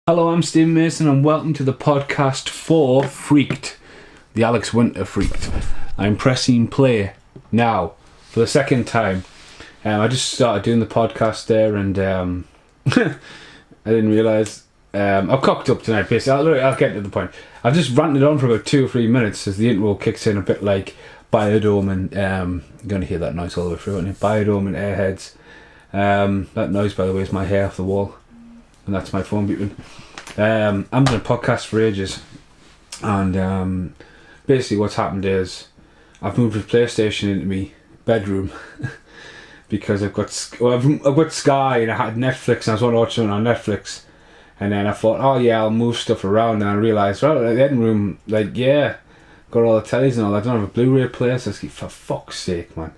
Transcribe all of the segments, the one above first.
Hello, I'm Steve Mason and welcome to the podcast for Freaked, the Alex Winter Freaked. I'm pressing play now for the second time. I just started doing the podcast there and I didn't realise I've cocked up tonight basically. I'll get to the point. I've just ranted on for about 2 or 3 minutes as the intro kicks in a bit like Biodome and you're going to hear that noise all the way through, aren't you? Biodome and Airheads. That noise, by the way, is my hair off the wall. And that's my phone beeping. I'm doing a podcast for ages, and basically what's happened is I've moved the PlayStation into my bedroom because I've got Sky and I had Netflix and I was want to watch something on Netflix, and then I thought, oh yeah, I'll move stuff around, and I realised, well, the editing room, got all the tellies and all. I don't have a Blu-ray player, so I was like, for fuck's sake, man.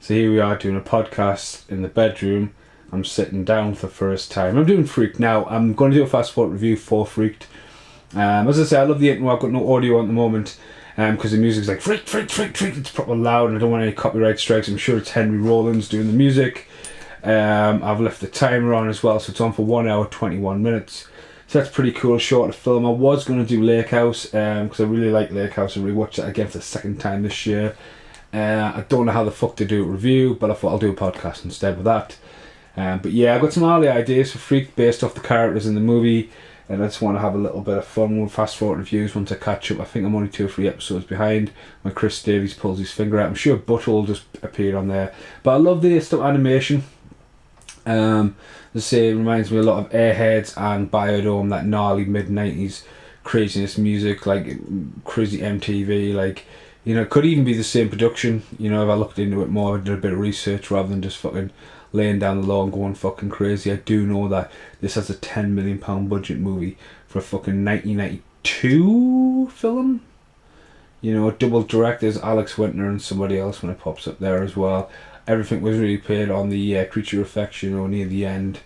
So here we are doing a podcast in the bedroom. I'm sitting down for the first time. I'm doing Freaked now. I'm going to do a fast forward review for Freaked. As I say, I love the intro. I've got no audio at the moment because the music's like Freak. It's proper loud and I don't want any copyright strikes. I'm sure it's Henry Rollins doing the music. I've left the timer on as well, so it's on for 1 hour 21 minutes. So that's pretty cool. Short to film. I was going to do Lake House because I really like Lake House. I rewatched it again for the second time this year. I don't know how the fuck to do a review, but I thought I'll do a podcast instead of that. But yeah, I've got some early ideas for Freak based off the characters in the movie, and I just want to have a little bit of fun with fast forward reviews once I catch up. I think I'm only 2 or 3 episodes behind when Chris Davies pulls his finger out. I'm sure Butthole just appeared on there. But I love the stuff animation. As I say, it reminds me a lot of Airheads and Biodome, that gnarly mid-90s craziness music, like crazy MTV, like, you know, it could even be the same production, you know, if I looked into it more, did a bit of research rather than just fucking laying down the law and going fucking crazy. I do know that this has a £10 million budget movie for a fucking 1992 film. You know, double directors, Alex Winter and somebody else when it pops up there as well. Everything was really paid on the creature effects, you know, near the end.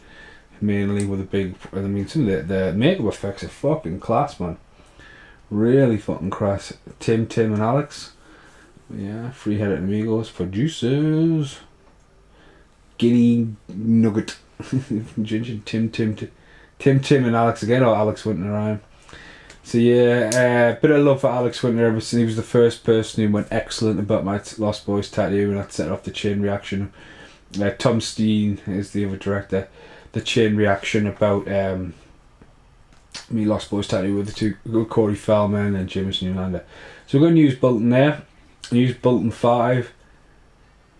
Mainly with a big, I mean, some of the makeup effects are fucking class, man. Really fucking class. Tim and Alex. Yeah, Free-Headed Amigos, producers. Guinea Nugget. Ginger, Tim and Alex again, or Alex Winter and Ryan. So yeah, bit of love for Alex Winter ever since he was the first person who went excellent about my Lost Boys tattoo, and that set off the chain reaction. Tom Steen is the other director. The chain reaction about me Lost Boys tattoo with the two, Corey Feldman and Jameson Newlander. So we're going to use Bolton there. Use Bolton 5.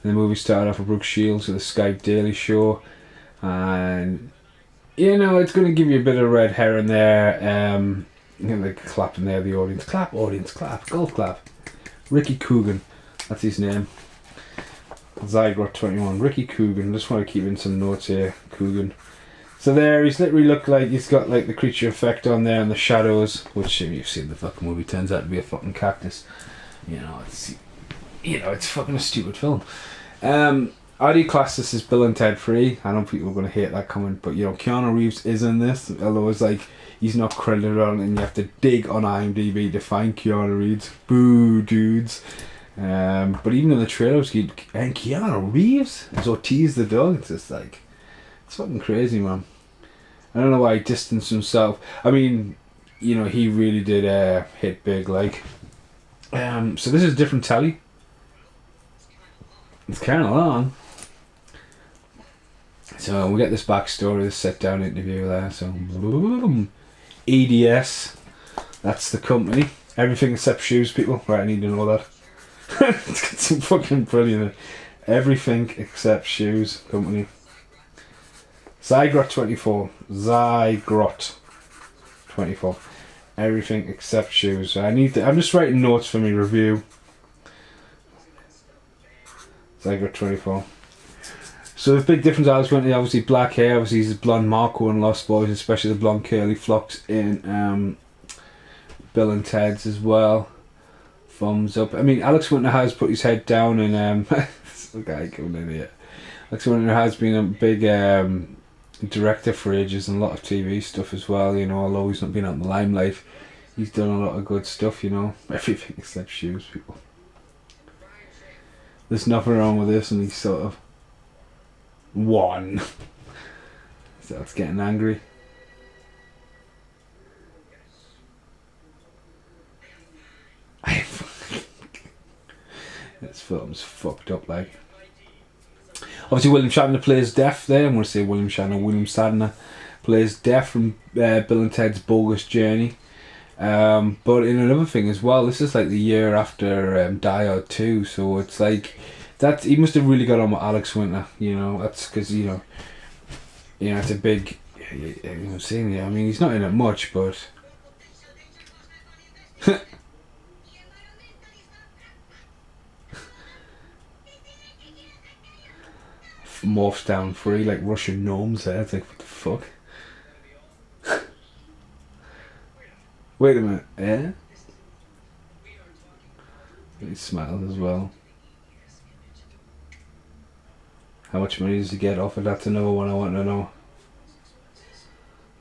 And the movie started off with Brooke Shields with the Skype Daily Show, and you know, it's going to give you a bit of red herring there. You know, like clapping there, the audience clap, golf clap. Ricky Coogan, that's his name. Zygrot 21, Ricky Coogan. Just want to keep in some notes here, Coogan. So there, he's literally looked like he's got like the creature effect on there and the shadows, which if you've seen the fucking movie, turns out to be a fucking cactus. It's fucking a stupid film. I'd class this as Bill and Ted 3. I know people are going to hate that comment, but you know, Keanu Reeves is in this, although it's like he's not credited on it and you have to dig on IMDb to find Keanu Reeves. Boo, dudes. But even in the trailers, and Keanu Reeves as Ortiz the dog, it's just like, it's fucking crazy, man. I don't know why he distanced himself. I mean, you know, he really did hit big, like. So this is a different telly. It's kind of long. So we get this backstory, this sit down interview there. So EDS, that's the company. Everything except shoes, people. Right, I need to know that. It's got some fucking brilliant. Everything except shoes company. Zygrot 24. Zygrot 24. Everything except shoes. So I'm just writing notes for my review. Zygrot 24. So the big difference, Alex Winter, obviously black hair, obviously he's blonde Marco in Lost Boys, especially the blonde curly flocks in Bill and Ted's as well. Thumbs up. I mean, Alex Winter has put his head down and this guy coming in here. Alex Winter has been a big director for ages and a lot of TV stuff as well, you know, although he's not been out in the limelight. He's done a lot of good stuff, you know. Everything except shoes, people. There's nothing wrong with this, and he's sort of one. So it's getting angry. film's fucked up, like. Obviously, William Shatner plays Death there. I'm going to say William Sadler plays Death from Bill and Ted's Bogus Journey. But in another thing as well, this is like the year after Die Hard 2, so it's like that he must have really got on with Alex Winter, you know. That's because you know it's a big, you know, seeing I mean, he's not in it much, but morphs down 3 like Russian gnomes there. It's like, what the fuck? Wait a minute, yeah? He smiles as well. How much money does he get off it? That's another one I want to know.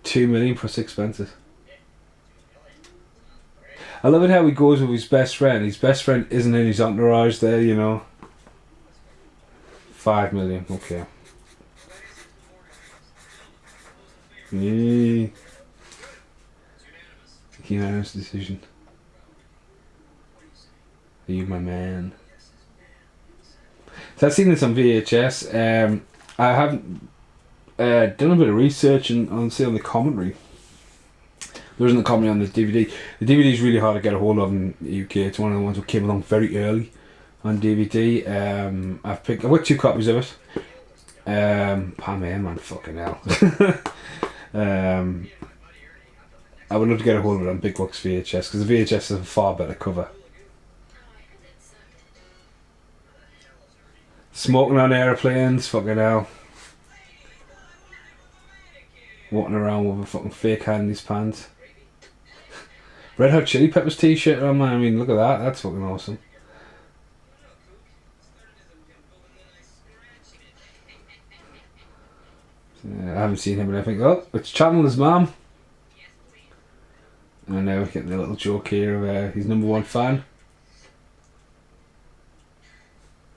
2 million plus expenses. I love it how he goes with his best friend. His best friend isn't in his entourage there, you know. 5 million, okay. Yeah. Unanimous decision. Are you my man? So I've seen this on VHS. I haven't done a bit of research on the commentary. There isn't a commentary on the DVD. The DVD is really hard to get a hold of in the UK. It's one of the ones that came along very early on DVD. I've got 2 copies of it. Pam man, fucking hell. I would love to get a hold of it on Big Bucks VHS because the VHS has a far better cover. Smoking on airplanes, fucking hell. Walking around with a fucking fake hand in his pants. Red Hot Chili Peppers t-shirt on, man. I mean, look at that. That's fucking awesome. I haven't seen him, but I think, oh, it's Chandler's mum. And now we're getting a little joke here of his #1 fan.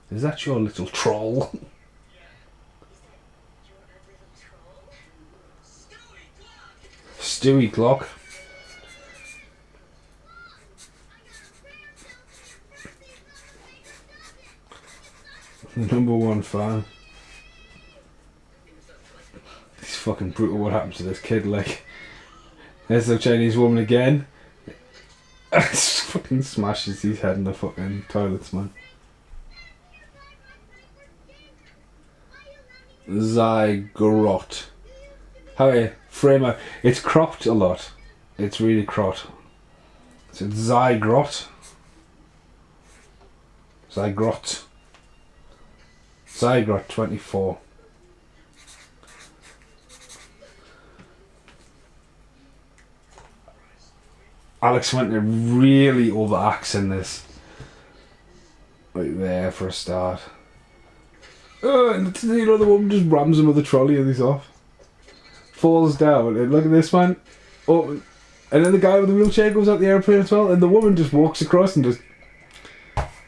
Is that your little troll? Stewie Glock. The #1 fan. It's fucking brutal what happens to this kid, like. There's the Chinese woman again. Fucking smashes his head in the fucking toilets, man. Zygrot. How I frame it? It's cropped a lot. It's really cropped. So it's Zygrot. Zygrot 24. Alex Winter really overacts in this. Right there for a start. And you know, the woman just rams him with the trolley and he's off. Falls down, and look at this man. Oh, and then the guy with the wheelchair goes out the airplane as well, and the woman just walks across and just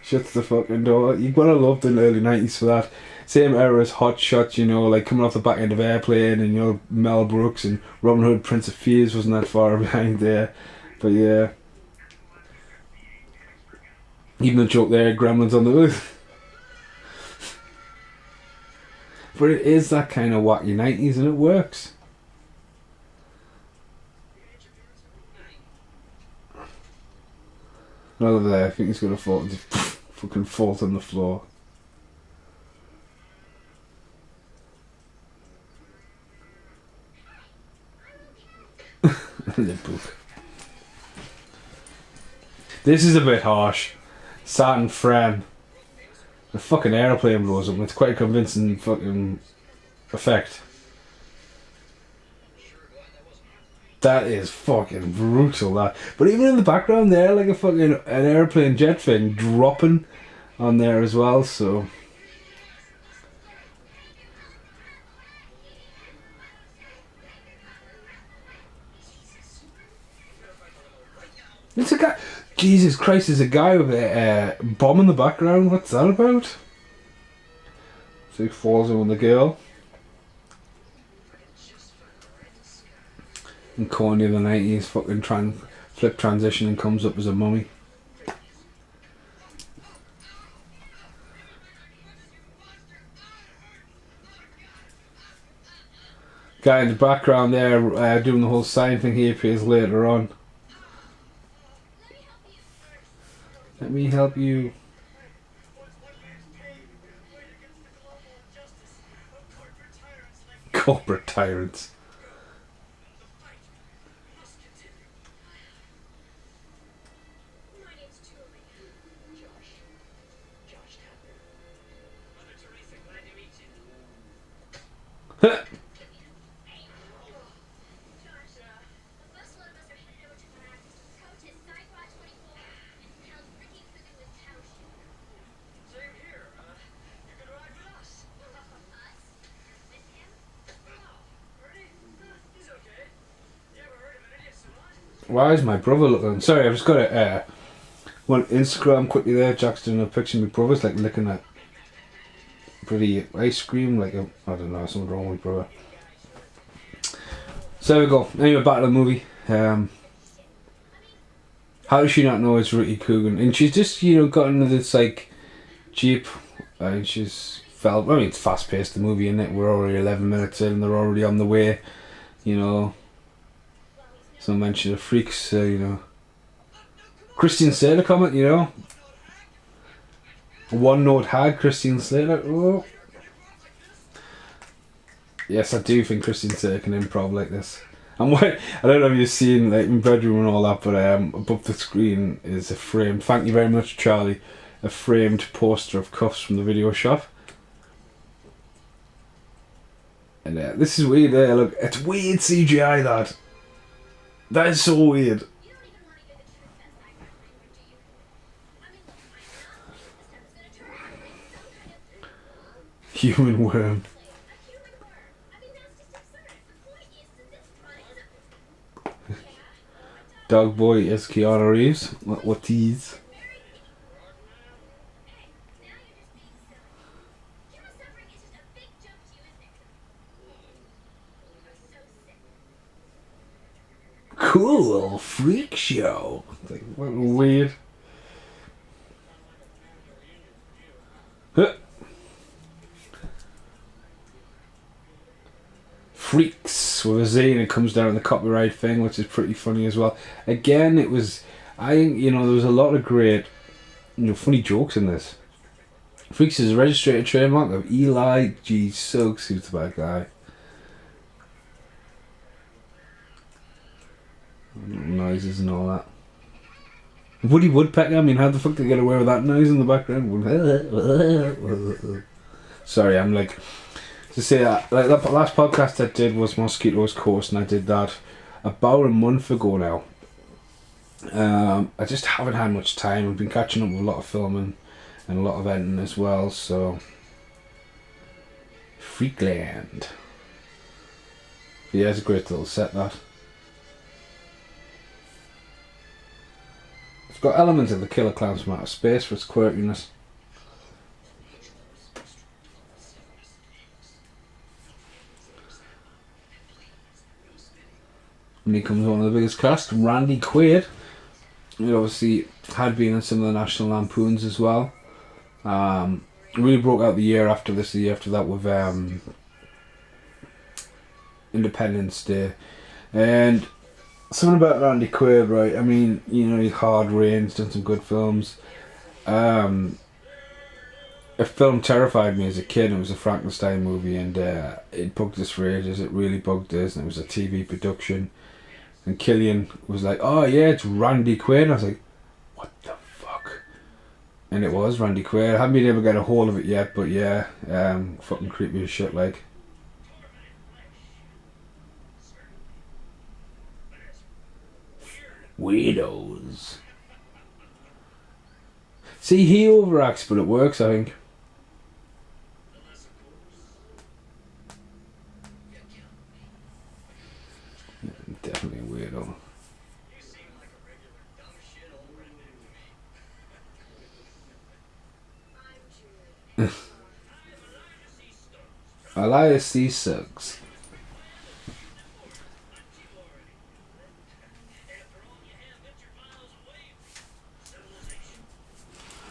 shuts the fucking door. You gotta love the early 90s for that. Same era as Hot Shots, you know, like coming off the back end of Airplane, and you know, Mel Brooks and Robin Hood, Prince of Thieves wasn't that far behind there. But yeah. Even the joke there, Gremlins on the Roof. But it is that kind of wacky 90s and it works. Another there, I think he's going to fall, fucking fall on the floor. The book. This is a bit harsh. Saturn Fran. The fucking aeroplane blows up. It's quite a convincing fucking effect. That is fucking brutal, that. But even in the background there, like a fucking an airplane jet thing dropping on there as well, so. It's a guy. Jesus Christ, there's a guy with a bomb in the background. What's that about? So he falls in with the girl. And corny of the 90s, fucking flip transition and comes up as a mummy. Guy in the background there doing the whole sign thing he appears later on. Let me help you. Corporate tyrants. Why is my brother looking? Sorry, I've just got a one Instagram quickly there. Jack's doing a picture of my brother's like licking a pretty ice cream, like a, I don't know, something wrong with my brother. So there we go. Anyway, back to the movie. How does she not know it's Ricky Coogan? And she's just, you know, got into this like Jeep, and she's felt. I mean, it's fast paced, the movie, isn't it? We're already 11 minutes in, and they're already on the way. You know. Some mention of Freaks, you know. Christian Slater comment, you know. One note hag, Christian Slater. Oh. Yes, I do think Christian Slater can improv like this. And what I don't know if you've seen like in bedroom and all that, but above the screen is a frame. Thank you very much, Charlie. A framed poster of Cuffs from the video shop. And this is weird. Look, it's weird CGI that. That is so weird. Human worm. Dog boy is Keanu Reeves. What tease? Cool freak show. Like, what weird. Huh. Freaks with a Z, and it comes down the copyright thing, which is pretty funny as well. Again, it was, I think, you know, there was a lot of great, you know, funny jokes in this. Freaks is a registered trademark of Eli G. Suggs, who's the bad guy. Noises and all that. Woody Woodpecker, I mean, how the fuck did they get away with that noise in the background? Sorry, I'm like, to say that, like that last podcast I did was Mosquitoes Coast, and I did that about a month ago now. I just haven't had much time. I've been catching up with a lot of filming and a lot of editing as well, so Freakland. Yeah, it's a great little set, that. It's got elements of the Killer Clowns from Outer Space for its quirkiness. And he comes one of the biggest cast, Randy Quaid. He obviously had been in some of the National Lampoons as well. Really broke out the year after this, the year after that with Independence Day. And something about Randy Quaid, right? I mean, you know, he's Hard Rain's done some good films. A film terrified me as a kid. It was a Frankenstein movie, and it bugged us for ages. It really bugged us, and it was a TV production. And Killian was like, "Oh yeah, it's Randy Quaid." And I was like, "What the fuck?" And it was Randy Quaid. I haven't been able to get a hold of it yet, but yeah, fucking creepy as shit, like. Weirdos. See, he overacts, but it works, I think. Definitely a weirdo. Elias C. Suggs.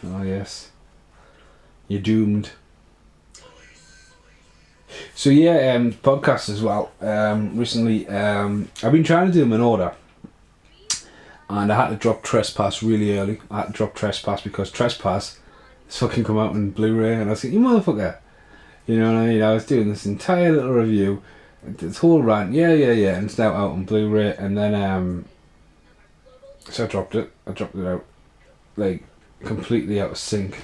Oh yes. You're doomed. So yeah, podcasts as well. Recently, I've been trying to do them in order, and I had to drop Trespass really early. I had to drop Trespass because Trespass has fucking come out in Blu-ray, and I was like, you motherfucker. You know what I mean? I was doing this entire little review, this whole rant, yeah, and it's now out on Blu-ray, and then so I dropped it. I dropped it out, like, completely out of sync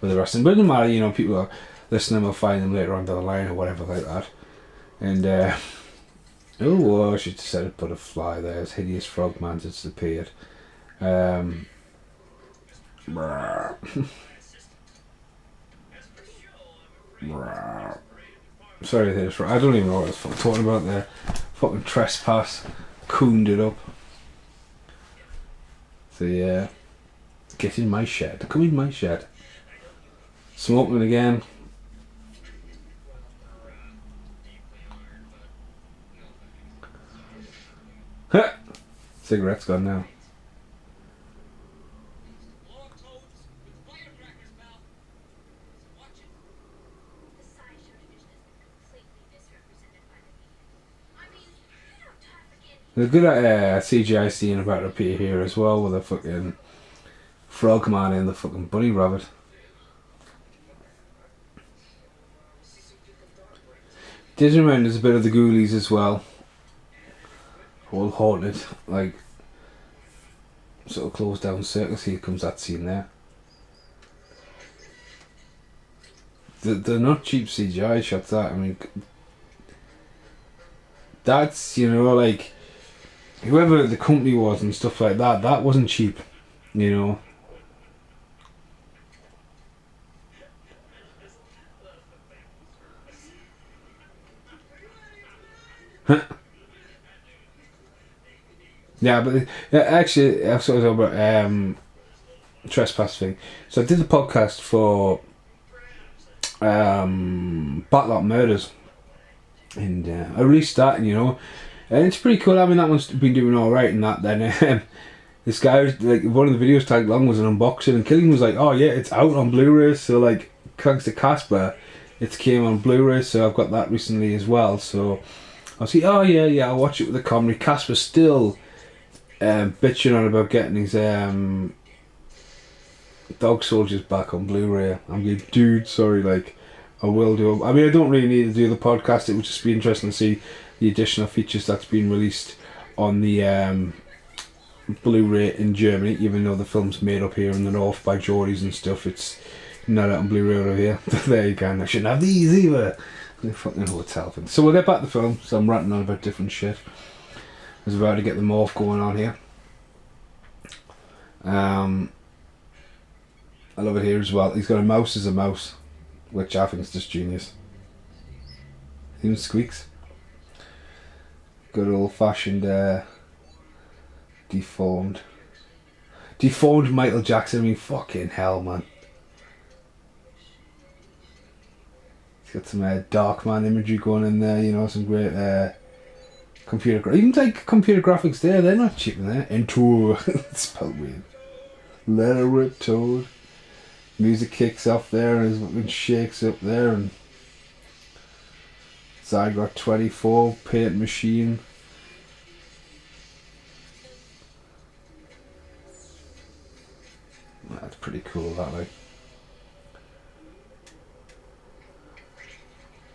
with the rest. And it doesn't matter, you know, people are listening will find them later on down the line or whatever like that. And I should have said it, put a fly there. It's hideous frogman disappeared. Sorry, I don't even know what I was talking about there. Fucking Trespass cooned it up. So yeah, get in my shed. Come in my shed. Smoking again. Cigarette's gone now. There's a good CGI scene about to appear here as well with a fucking frogman and the fucking bunny rabbit. Digimon is a bit of the Ghoulies as well. All haunted, like sort of closed down circus. Here comes that scene there. They're not cheap CGI shots. That, I mean, that's, you know, like, whoever the company was and stuff like that, that wasn't cheap, you know. Yeah, but actually, I've sort of about Trespass thing. So I did a podcast for Backlot Murders, and I released that, and, you know, and it's pretty cool. I mean, that one's been doing all right, and that. Then this guy was, like, one of the videos tagged along was an unboxing, and Killian was like, "Oh yeah, it's out on Blu-ray." So, like, thanks to Casper, it came on Blu-ray. So I've got that recently as well. So I was like, "Oh yeah, I'll watch it with the comedy." Casper's still bitching on about getting his Dog Soldiers back on Blu-ray. I'm like, dude, sorry, like, I will do. I mean, I don't really need to do the podcast. It would just be interesting to see the additional features that's been released on the Blu-ray in Germany, even though the film's made up here in the north by Geordies and stuff. It's not out on Blu-ray over here. There you go. I shouldn't have these either. The fucking hotel thing. So we'll get back to the film. So I'm ranting on about different shit. I was about to get the morph going on here. I love it here as well. He's got a mouse as a mouse, which I think is just genius. Even squeaks. Good old fashioned deformed Michael Jackson. I mean, fucking hell, man. He's got some Darkman imagery going in there, you know, some great even like computer graphics there, they're not cheap in there. Into it's spelled weird. Letter it toad. Music kicks off there and shakes up there, and Zygote 24 paint machine. That's pretty cool, that, like.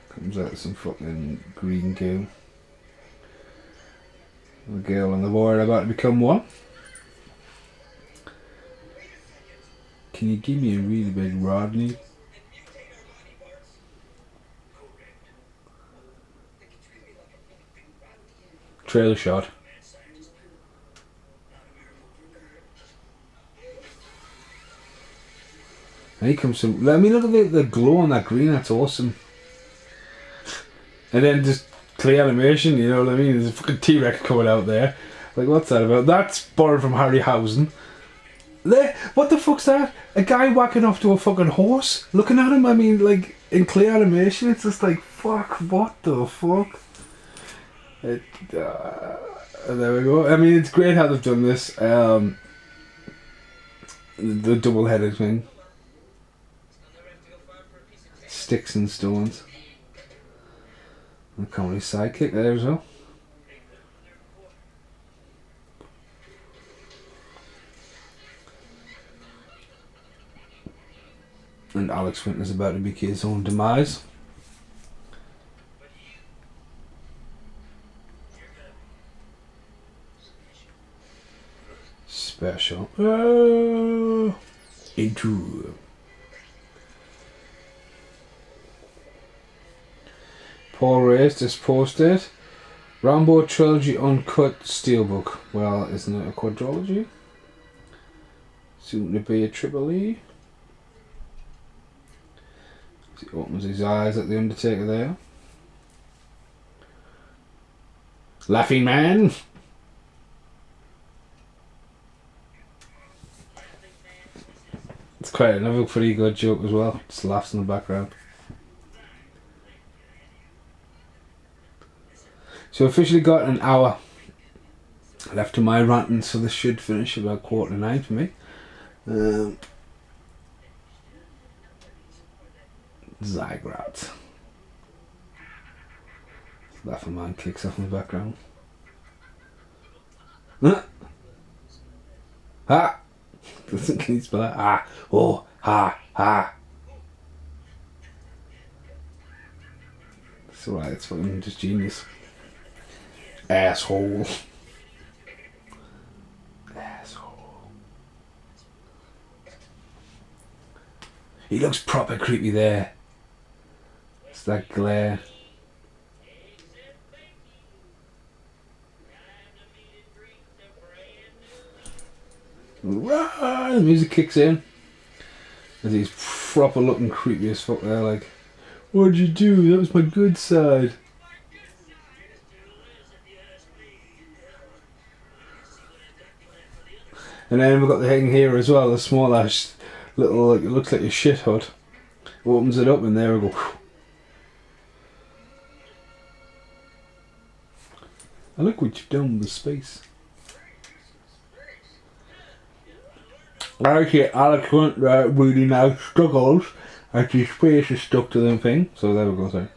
Comes out with some fucking green goo. The girl and the boy are about to become one. Can you give me a really big Rodney? Trailer shot. And he comes some. I mean, look at the glow on that green. That's awesome. And then just clear animation. You know what I mean? There's a fucking T-Rex coming out there. Like, what's that about? That's borrowed from Harryhausen. There, what the fuck's that? A guy whacking off to a fucking horse? Looking at him, I mean, like, in clear animation, it's just like, fuck, what the fuck? There we go. I mean, it's great how they've done this. The double-headed thing. Sticks and stones. The comedy sidekick there as well. And Alex Winter's about to meet his own demise. Special. Intro. Paul Reyes just posted Rambo Trilogy Uncut Steelbook. Well, isn't it a quadrilogy? Soon to be a triple E. He opens his eyes at the Undertaker there. Laughing Man. It's quite another pretty good joke as well. Just laughs in the background. So officially got an hour left to my ranting, so this should finish about 8:45 for me. Zygrot. Laughing Man kicks off in the background. Huh? Ha! Can you spell that? Ah! Oh! Ha! Ha! It's alright, it's fucking just genius. Asshole. Asshole. He looks proper creepy there. It's that glare. Rah! The music kicks in. As he's proper looking creepy as fuck there, like, what'd you do? That was my good side. And then we've got the thing here as well, the small ass little, like, it looks like a shit hut. Opens it up and there we go. I look what you've done with the space. Okay, Alex Winter really now struggles as his face is stuck to the thing. So there we go, sorry.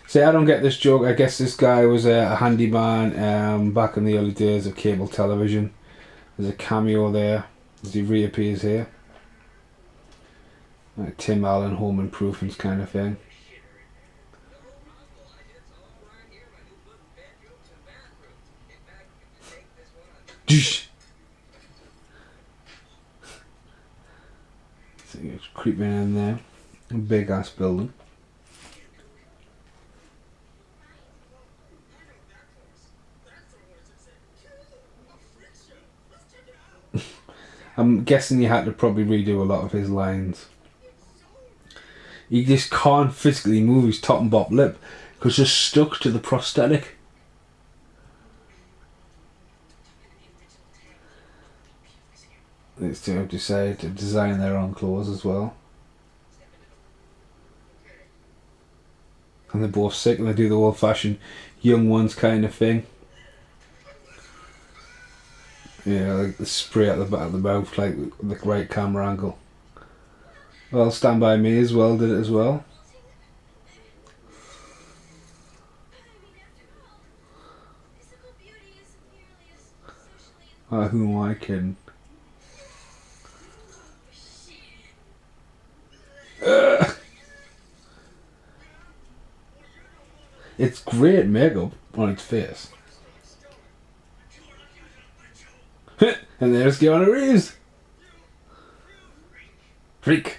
See, I don't get this joke. I guess this guy was a handyman back in the early days of cable television. There's a cameo there as he reappears here. Like Tim Allen, Home Improvements kind of thing. So it's creeping in there. A big ass building. I'm guessing you had to probably redo a lot of his lines. He just can't physically move his top and bottom lip because it's stuck to the prosthetic. It's to decide to design their own clothes as well. And they're both sick and they do the old fashioned young ones kind of thing. Yeah, like the spray at the back of the mouth, like the right camera angle. Well, Stand By Me as well did it as well. Who am I kidding? It's great makeup on its face. And there's Keanu Reeves. Freak.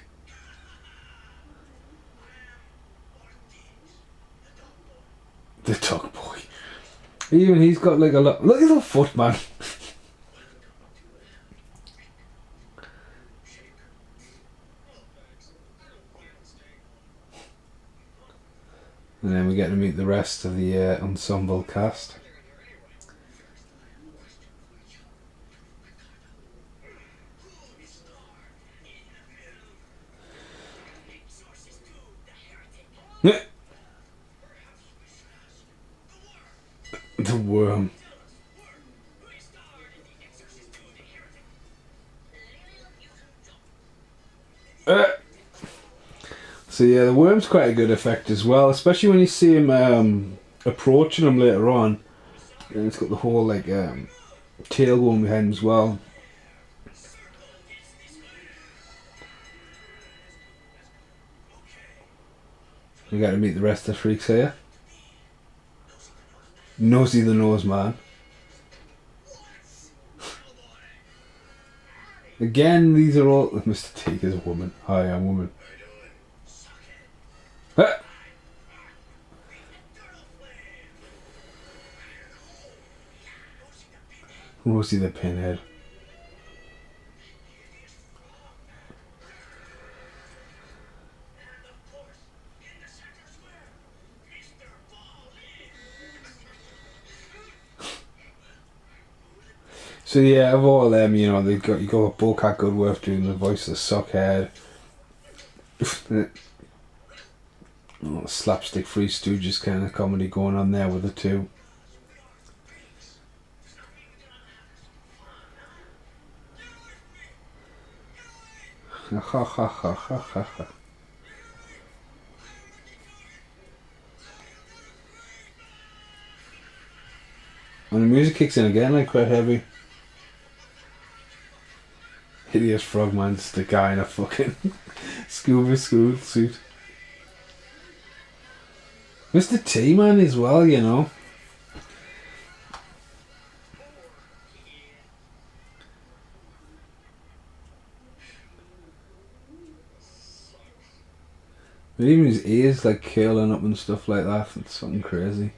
The Dog Boy. Even he's got like a lot. Look at the foot, man. And then we get to meet the rest of the ensemble cast. The Worm. So yeah, the worm's quite a good effect as well, especially when you see him approaching him later on. And it's got the whole like tail going behind him as well. We got to meet the rest of the freaks here. Nosy the Nose Man. Again, these are all... Mr. Teague is a woman. Hi, I'm a woman. Ah! Rosie the Pinhead. So yeah, of all of them, you know, you got Bowcat Goodworth doing the voice of Suckhead. Oh, slapstick Three Stooges kind of comedy going on there with the two. Ha ha ha ha ha ha. When the music kicks in again, like quite heavy. Hideous Frogman's the guy in a fucking scuba school suit. Mr. T-Man as well, you know. But even his ears like curling up and stuff like that, it's something crazy.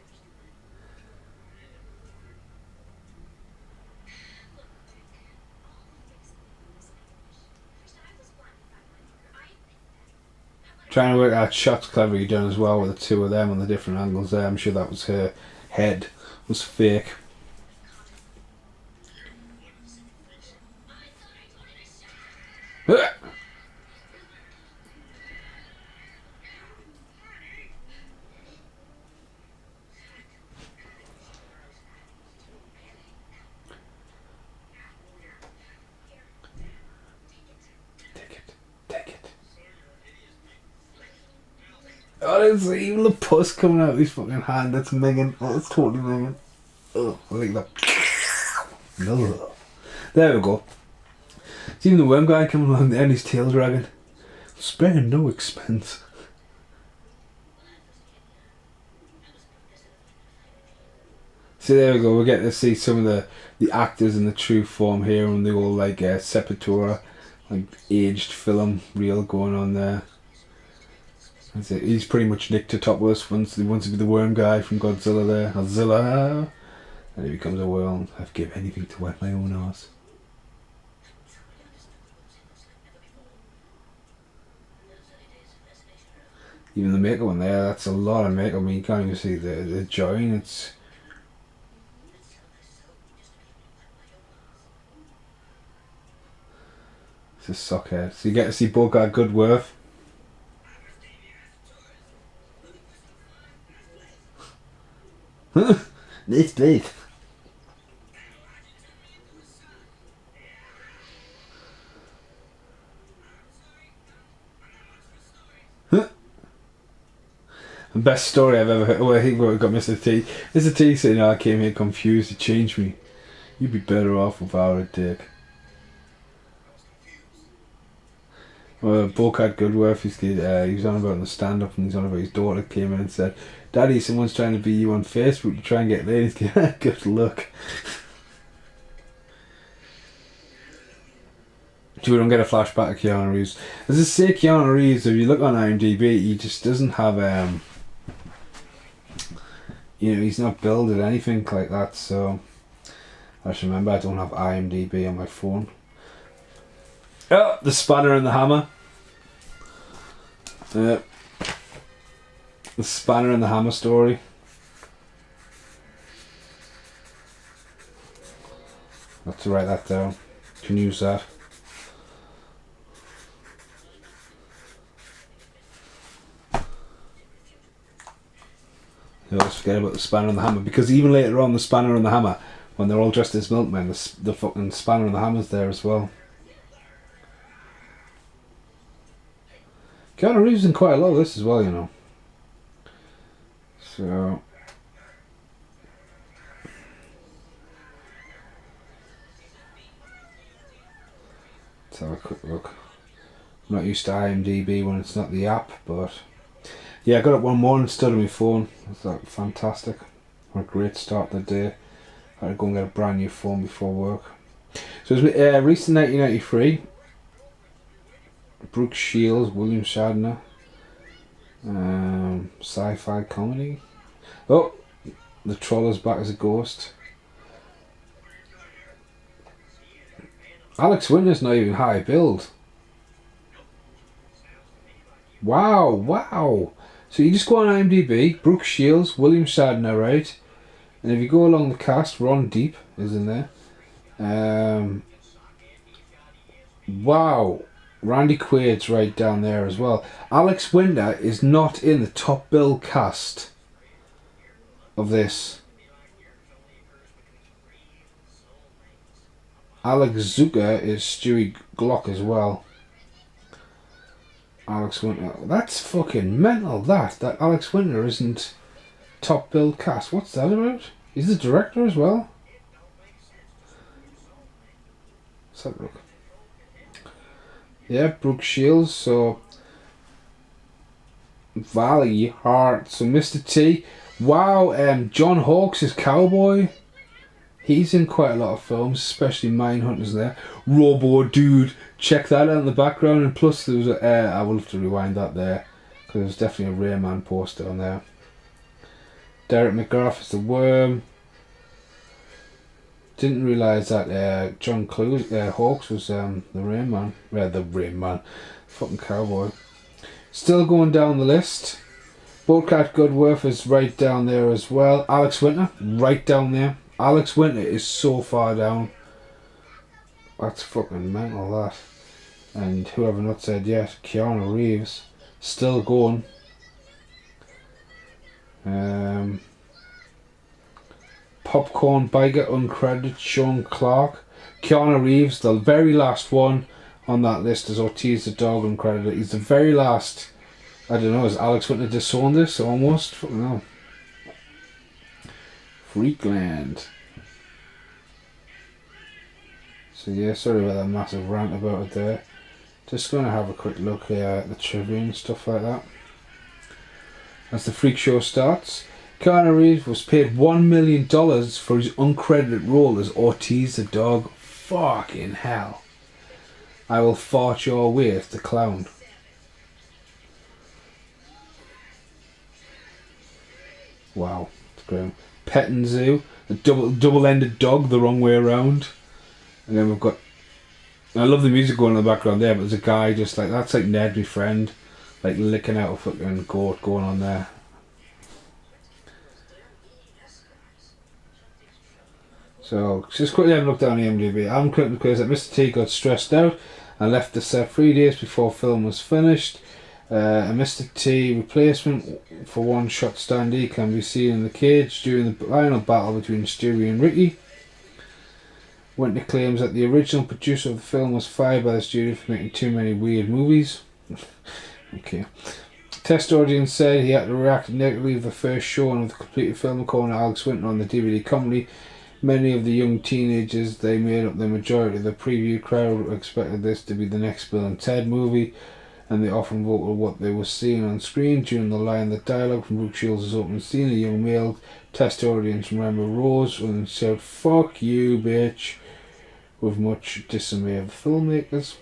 Trying to work out shots cleverly done as well with the two of them on the different angles there. I'm sure that was her head was fake. Oh, there's even the pus coming out of his fucking hand. That's Megan. Oh, that's totally Megan. Oh, I like that. No. There we go. It's even the worm guy coming along there and his tail dragging. Sparing no expense. So there we go. We're getting to see some of the actors in the true form here, and the all like Sepultura, like aged film reel going on there. That's it. He's pretty much Nick Totopoulos once he wants to be the worm guy from Godzilla there. Godzilla! And he becomes a worm. I'd give anything to wet my own arse. Even the makeup on there, that's a lot of makeup. I mean, you can't even see the joint. It's a Suckhead. So you get to see Bowcat Goodworth. Nice place. The best story I've ever heard. Well, I think we got Mr. T. Mr. T saying, "I came here confused. He changed me. You'd be better off without a dick." Well, Bowcat Goodworth, he was on about in the stand-up, and he's on about his daughter came in and said, "Daddy, someone's trying to be you on Facebook to try and get ladies." Good luck. Do we don't get a flashback of Keanu Reeves? As I say, Keanu Reeves, if you look on IMDb, he just doesn't have you know, he's not billed at anything like that. So I just remember I don't have IMDb on my phone. Oh, the spanner and the hammer. The spanner and the hammer story. I have to write that down. You can use that. You always forget about the spanner and the hammer, because even later on, the spanner and the hammer, when they're all dressed as milkmen, the fucking spanner and the hammer's there as well. Keanu Reeves in quite a lot of this as well, you know. So let's have a quick look. I'm not used to IMDb when it's not the app, but yeah, I got it one morning, stood on my phone. It's like fantastic. What a great start to the day. I had to go and get a brand new phone before work. So it was released in 1993. Brooke Shields, William Shatner. Sci-fi comedy. Oh, the troll is back as a ghost. Alex Winter's not even high build. Wow. So you just go on IMDb, Brooke Shields, William Shatner, right? And if you go along the cast, Ron Deep is in there. Wow. Randy Quaid's right down there as well. Alex Winter is not in the top bill cast of this. Alex Zucker is Stewie Glock as well. Alex Winter. That's fucking mental, that Alex Winter isn't top bill cast. What's that about? He's the director as well? Let's have a look. Yeah, Brooke Shields, so Valley Heart, so Mr. T. Wow, John Hawkes is Cowboy. He's in quite a lot of films, especially Mindhunters there. Robo Dude, check that out in the background. And plus there was I will have to rewind that there, because there's definitely a Rayman poster on there. Derek McGrath is the Worm. Didn't realise that John Hawkes was the Rayman. The Rayman. Fucking Cowboy. Still going down the list. Bocat Goodworth is right down there as well. Alex Winter, right down there. Alex Winter is so far down. That's fucking mental, that. And whoever not said yet, Keanu Reeves, still going. Popcorn Biker uncredited, Sean Clark. Keanu Reeves, the very last one on that list, is Ortiz the dog uncredited. He's the very last. I don't know, is Alex Winter disowned this almost? Fucking hell. Freakland. So yeah, sorry about that massive rant about it there. Just going to have a quick look here at the trivia and stuff like that. As the freak show starts, Keanu Reeves was paid $1 million for his uncredited role as Ortiz the dog. Fucking hell. I will fart your way as the clown. Wow, it's great. Petting Zoo, the double-ended dog the wrong way around. And then we've got, I love the music going in the background there, but there's a guy just like, that's like Ned, my friend, like licking out a fucking goat going on there. So, just quickly have a look down the IMDb. I'm currently because that Mr. T got stressed out and left the set 3 days before film was finished. A Mr. T replacement for one-shot standee can be seen in the cage during the final battle between Stewie and Ricky. Winter claims that the original producer of the film was fired by the studio for making too many weird movies. Okay. Test audience said he had to react negatively to the first showing of the completed film, according to Alex Winter on the DVD company. Many of the young teenagers they made up the majority of the preview crowd expected this to be the next Bill and Ted movie, and they often voted what they were seeing on screen. During the line, the dialogue from Brooke Shields' opening scene, a young male test audience member rose and said, "Fuck you, bitch," with much dismay of the filmmakers.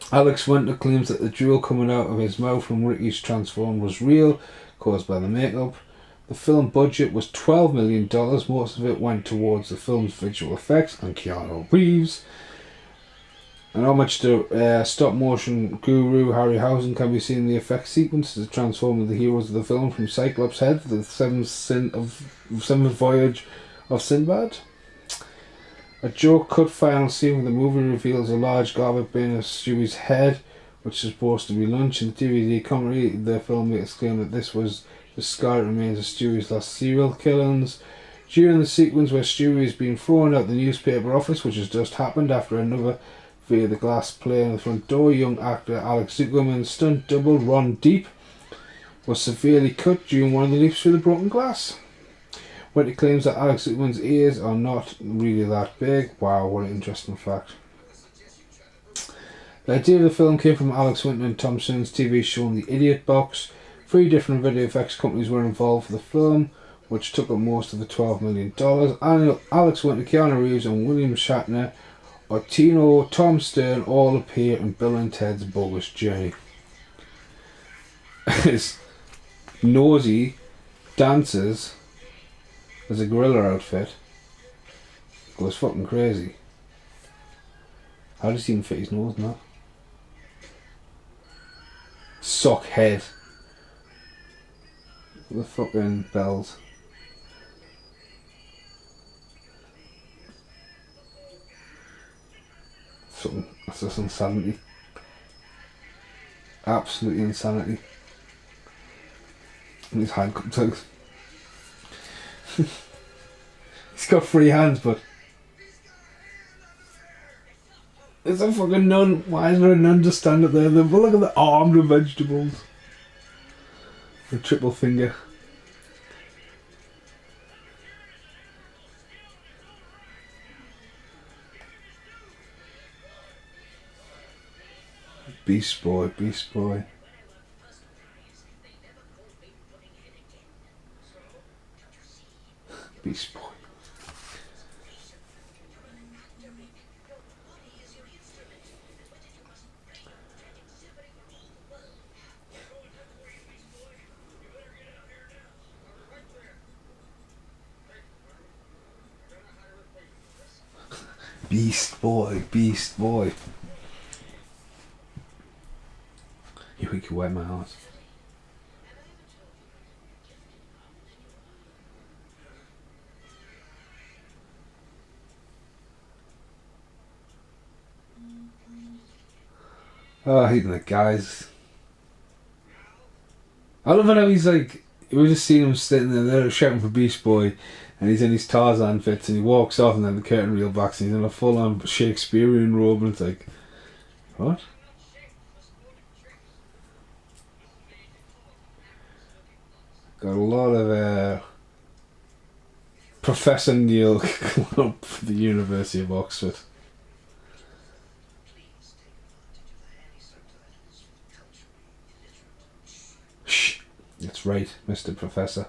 Alex Winter claims that the drool coming out of his mouth from Ricky's transform was real, caused by the makeup. The film budget was $12 million. Most of it went towards the film's visual effects and Keanu Reeves. And how much the stop motion guru Harryhausen can be seen in the effects sequence as it transformed the heroes of the film from Cyclops' head to the seventh voyage of Sinbad. A joke cut final scene where the movie reveals a large garbage bin of Stewie's head, which is supposed to be lunch. In the DVD commentary, the filmmakers claim that this was the scarlet remains of Stewie's last serial killings. During the sequence where Stewie is being thrown out the newspaper office, which has just happened after another via the glass plane in the front door. Young actor Alex Zuckerman's stunt double Ron Deep was severely cut during one of the leaps through the broken glass. Winter claims that Alex Zuckerman's ears are not really that big. Wow, what an interesting fact. The idea of the film came from Alex Winter and Tom Simmons' TV show The Idiot Box. 3 different video effects companies were involved for the film, which took up most of the $12 million. Alex Winter, Keanu Reeves and William Shatner, Tino, Tom Stern all appear in Bill and Ted's Bogus Journey. His nosy dances as a gorilla outfit goes fucking crazy. How does he even fit his nose in that? Sock head. The fucking bells. That's just insanity. Absolutely insanity. And his hand comes out. He's got 3 hands, but it's a fucking nun. Why is there a nun to stand up there? Look at the armed with vegetables. The triple finger. Beast Boy, Beast Boy. Beast Boy. Beast Boy, Beast Boy. You think you wear my ass? Oh, I hate the guys. I love it how he's like, we just seen him sitting there shouting for Beast Boy, and he's in his Tarzan fits, and he walks off, and then the curtain reel backs, and he's in a full-on Shakespearean robe, and it's like, what? Got a lot of Professor Neil coming up for the University of Oxford. Shh, that's right, Mr. Professor.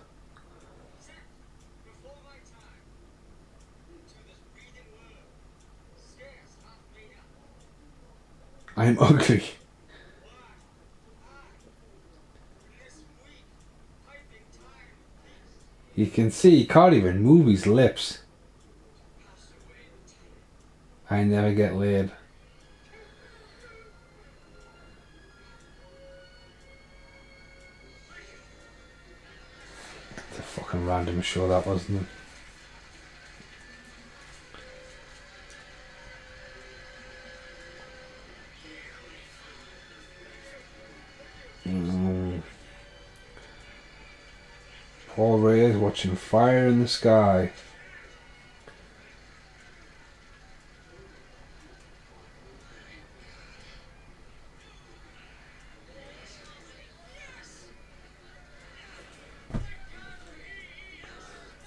I'm ugly. You can see he can't even move his lips. I never get laid. It's a fucking random show that, wasn't it? Paul Ray is watching Fire in the Sky.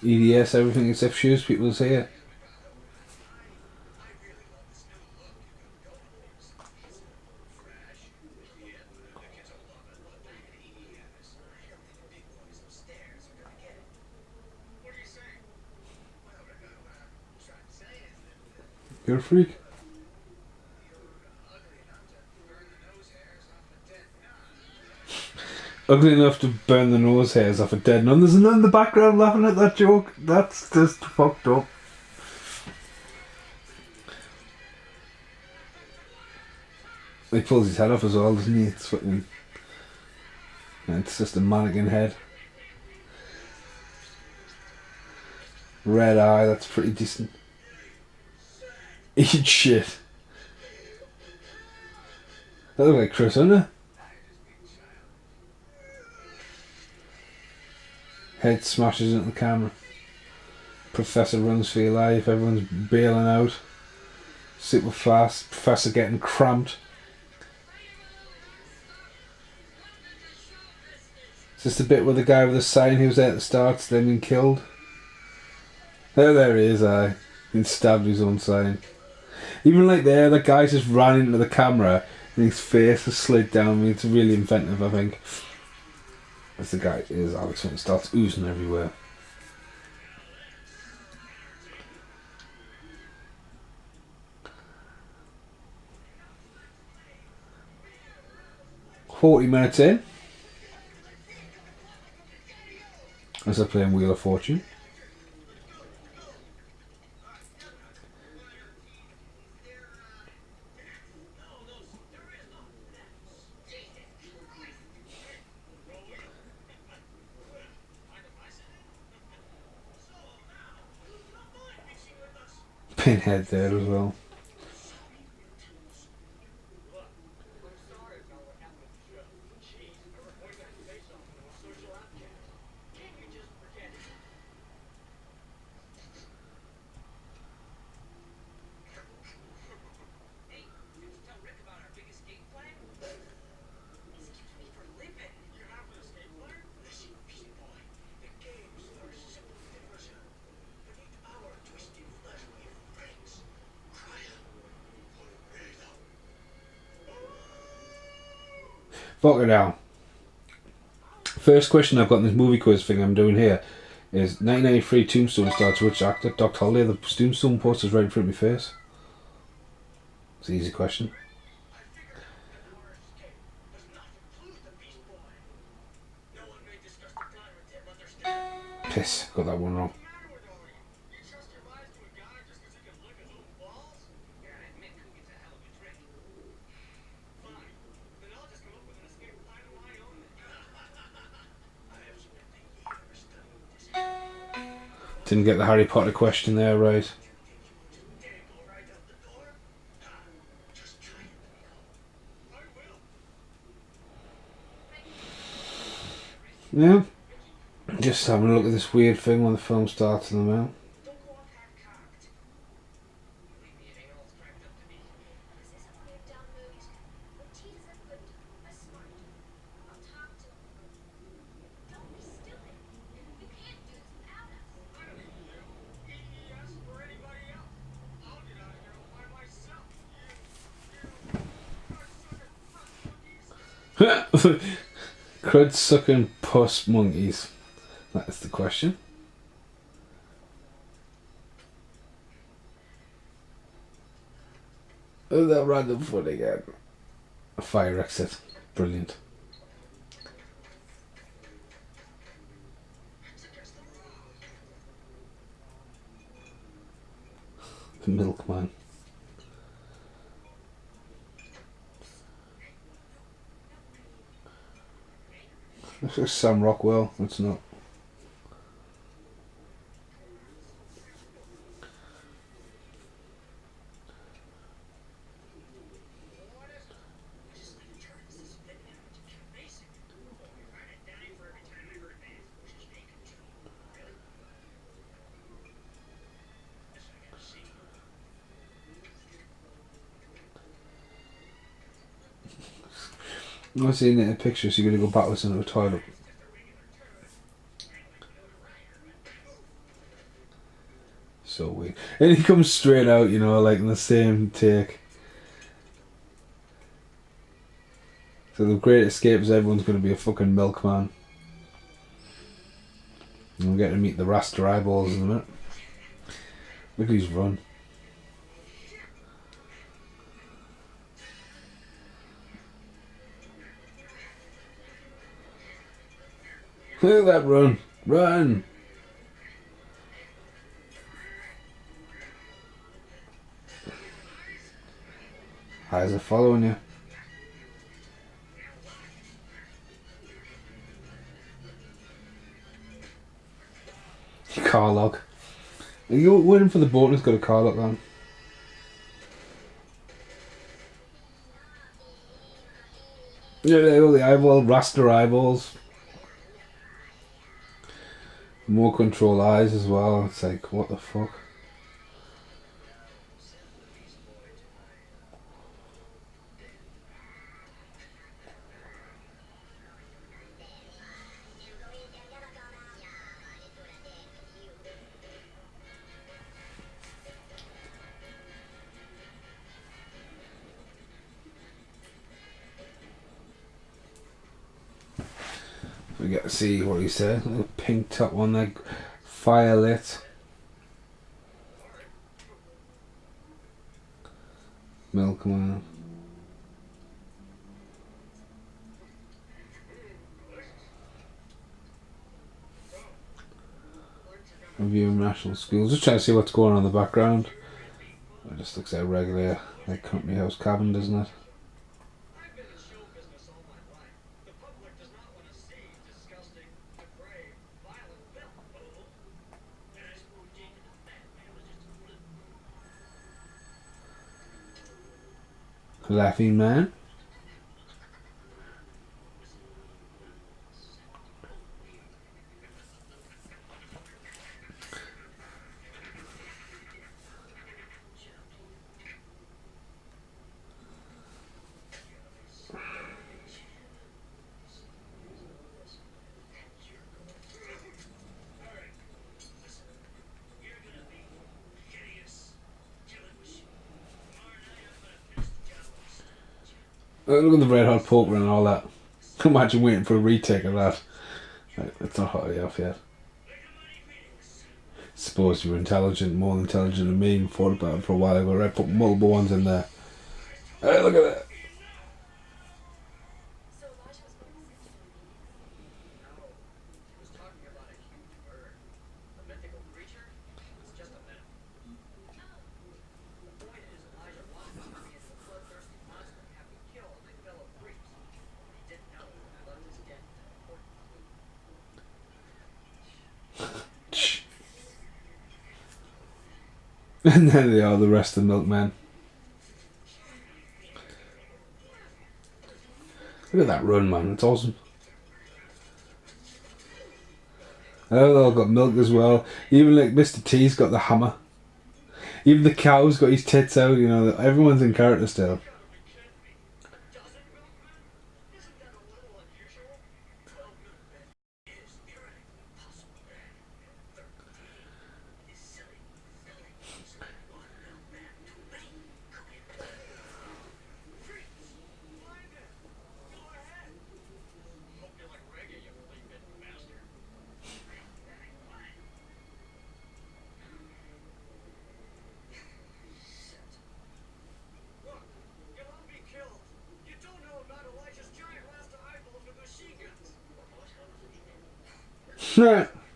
EDS, everything except shoes, people say it. You're a freak. Ugly enough to burn the nose hairs off a dead nun. There's a nun in the background laughing at that joke. That's just fucked up. He pulls his head off as well, doesn't he? It's fucking... It's just a mannequin head. Red eye, that's pretty decent. Eat shit. That looks like Chris, doesn't it? Head smashes into the camera. Professor runs for your life. Everyone's bailing out. Super fast. Professor getting cramped. Is this the bit where the guy with the sign who was there at the start then being killed? Oh, there he is, aye. He stabbed his own sign. Even like there, the guy just ran into the camera and his face has slid down. I mean, it's really inventive, I think. As the guy is Alex when it starts oozing everywhere. $40 in. As they're playing Wheel of Fortune. Pinhead there as well. Fucking hell. First question I've got in this movie quiz thing I'm doing here is 1993 Tombstone stars which actor? Dr. Holiday. The Tombstone poster's right in front of my face. It's an easy question. Piss, got that one wrong. Didn't get the Harry Potter question there right. Yeah. Just having a look at this weird thing when the film starts in the mail. Crud sucking puss monkeys. That is the question. Oh, that random foot again. A fire exit. Brilliant. The milkman. Looks like Sam Rockwell. It's not. I'm not seeing it in a picture, so you're going to go backwards into the toilet. So weird. And he comes straight out, you know, like in the same take. So the Great Escape is everyone's going to be a fucking milkman. And we'll get to meet the Rasta eyeballs in a minute. Look at his run. Look at that run. Run! Eyes are following you. Car lock. Are you waiting for the boat and it's got a car lock on? Yeah, there go, the eyeball, raster eyeballs. More control eyes as well. It's like, what the fuck? We get to see what he said. A little pink top on there, fire lit. Milkman. Review of national schools. Just trying to see what's going on in the background. It just looks like a regular like company house cabin, doesn't it? Laughing man. Look at the red hot poker and all that. Imagine waiting for a retake of that. It's not hot enough yet. Suppose you were intelligent, more intelligent than me, and thought about it for a while ago. I put multiple ones in there. Hey, look at that. And then they are the rest of the milkmen. Look at that run, man. It's awesome. Oh, they all got milk as well. Even like Mr. T's got the hammer. Even the cow's got his tits out. You know, everyone's in character still.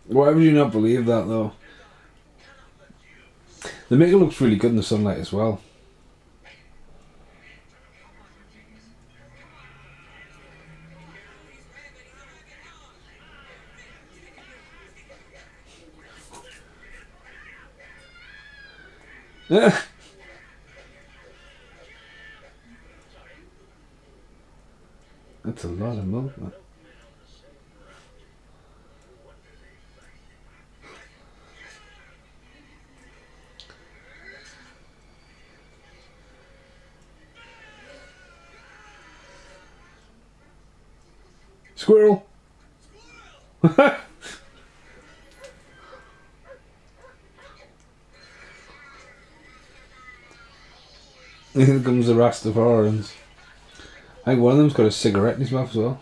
Why would you not believe that though? The maker looks really good in the sunlight as well. That's a lot of milk, man. Squirrel! Here comes the Rastafarians. I think one of them's got a cigarette in his mouth as well.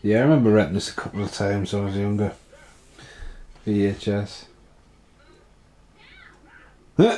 Yeah, I remember renting this a couple of times when I was younger. VHS. Huh?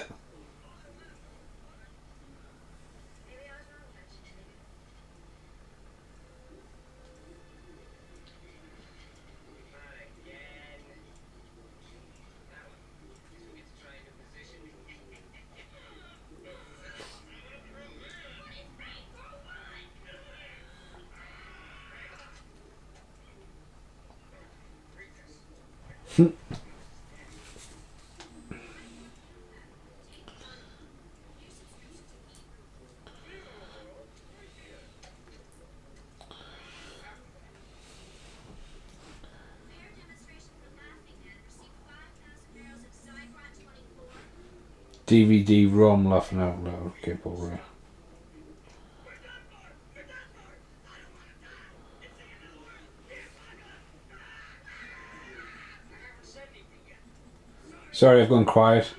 DVD ROM laughing out loud. Okay, over. Sorry, I've gone quiet.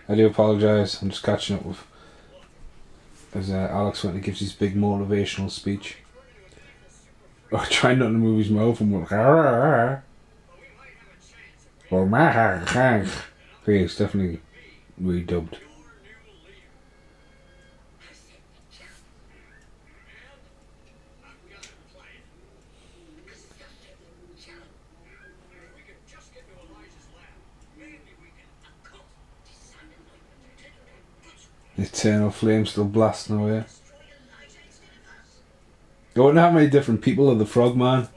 I do apologise. I'm just catching up with as Alex Winter gives his big motivational speech. Or trying not to move his mouth and go. Or my. It's definitely redubbed. The eternal flame still blasting away. I wonder how many different people are the Frogman.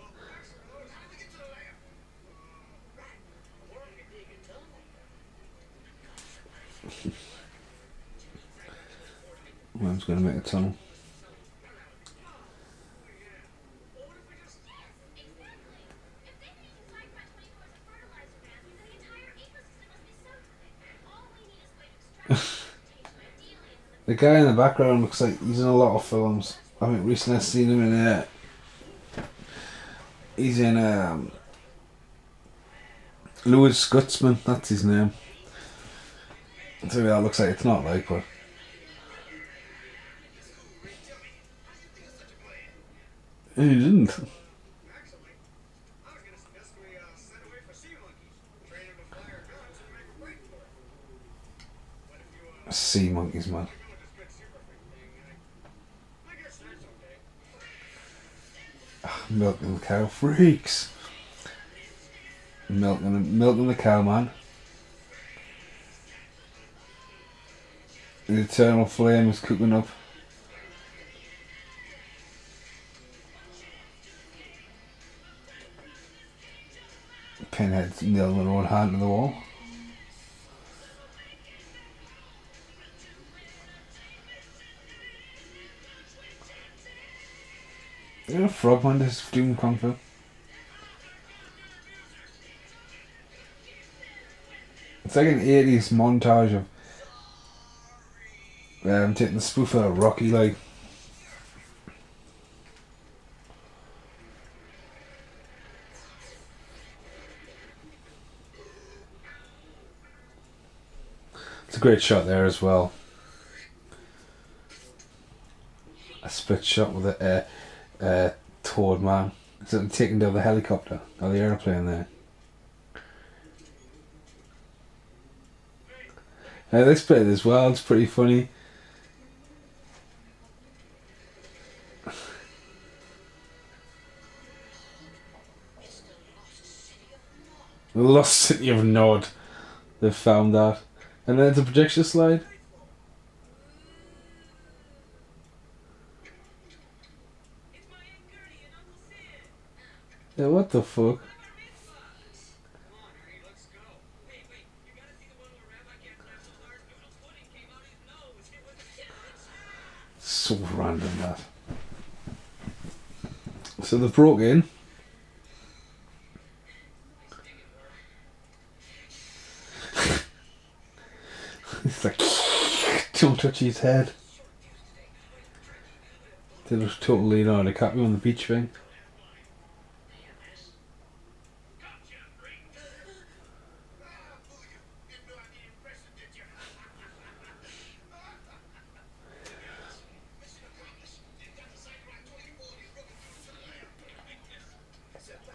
I'm just going to make a tunnel. The guy in the background looks like he's in a lot of films. I think recently I've seen him in he's in Louis Scotsman, that's his name. So that looks like it's not like, but he didn't. Sea monkeys, man. Milking the cow freaks. Milking the cow, man. The eternal flame is cooking up. Pinhead's nailing her own hand to the wall. You know, Frogman is doing Kung Fu. It's like an 80s montage of taking the spoof out of Rocky, like. It's a great shot there as well. A split shot with a Toad man. So taking down the helicopter or the airplane there. This bit as well, it's pretty funny. The Lost City of Nod. They've found that. And then it's a projection slide. Yeah, what the fuck? So random, that. So they broke in. It's like, don't touch his head. They just totally Leonardo DiCaprio on the beach thing.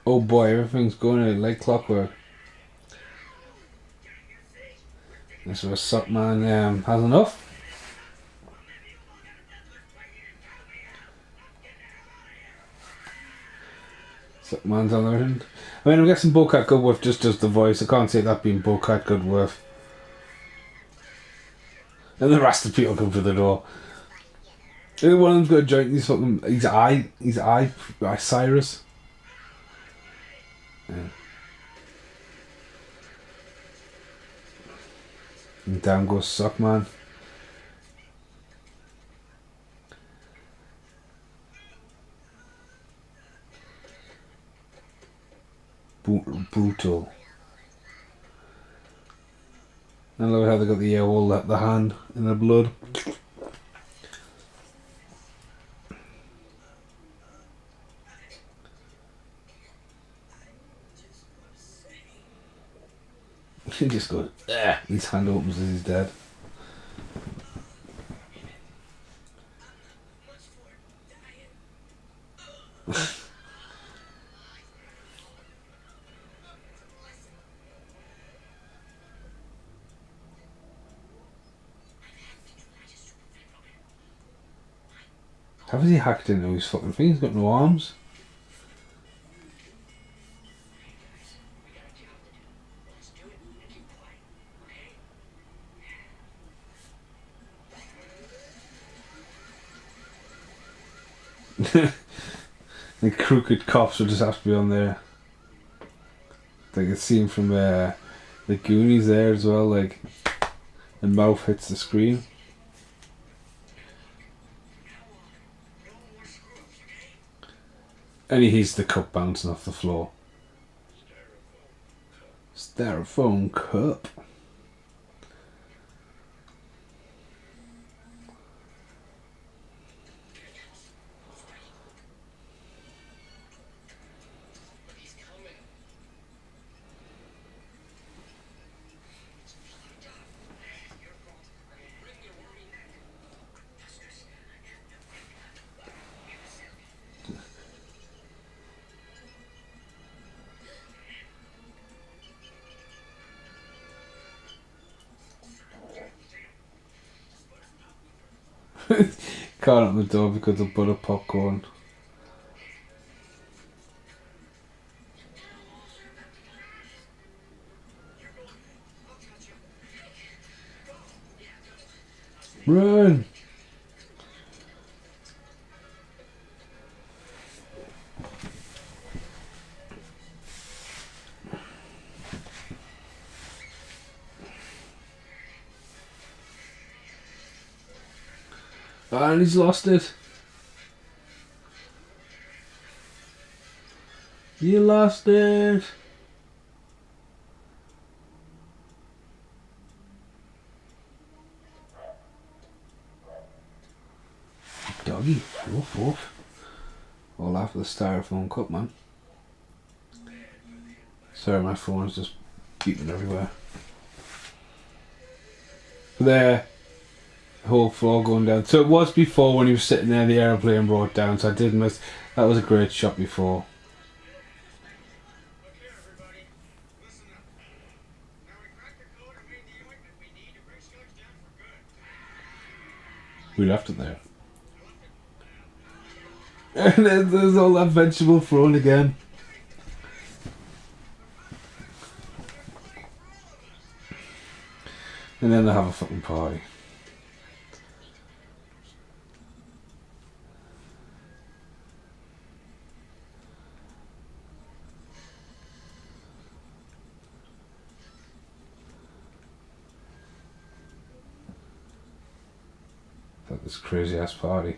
Oh boy, everything's going out like clockwork. This is where Suckman has enough. Suckman's on the other end. I mean, I'm guessing Bocat Goodworth just does the voice. I can't say that being Bocat Goodworth. And the rest of the people come through the door. One of them's got a joint. He's fucking. He's Cyrus. Yeah. And down goes Suckman. Brutal. I love how they got the all the hand in the blood. He just goes, "Ah!" His hand opens as he's dead. How has he hacked into his fucking thing? He's got no arms. The crooked cops will just have to be on there. Like a scene from the Goonies there as well, like the mouth hits the screen. And he hears the cup bouncing off the floor. Styrofoam cup. Can't open the door because of butter popcorn. Run! And he's lost it. You lost it. Doggy, woof woof. All after the styrofoam cup, man. Sorry, my phone's just beeping everywhere. There. The whole floor going down. So it was before when he was sitting there, the aeroplane brought down, so I did miss. That was a great shot before. We left it there. And then there's all that vegetable thrown again. And then they have a fucking party. At this crazy ass party.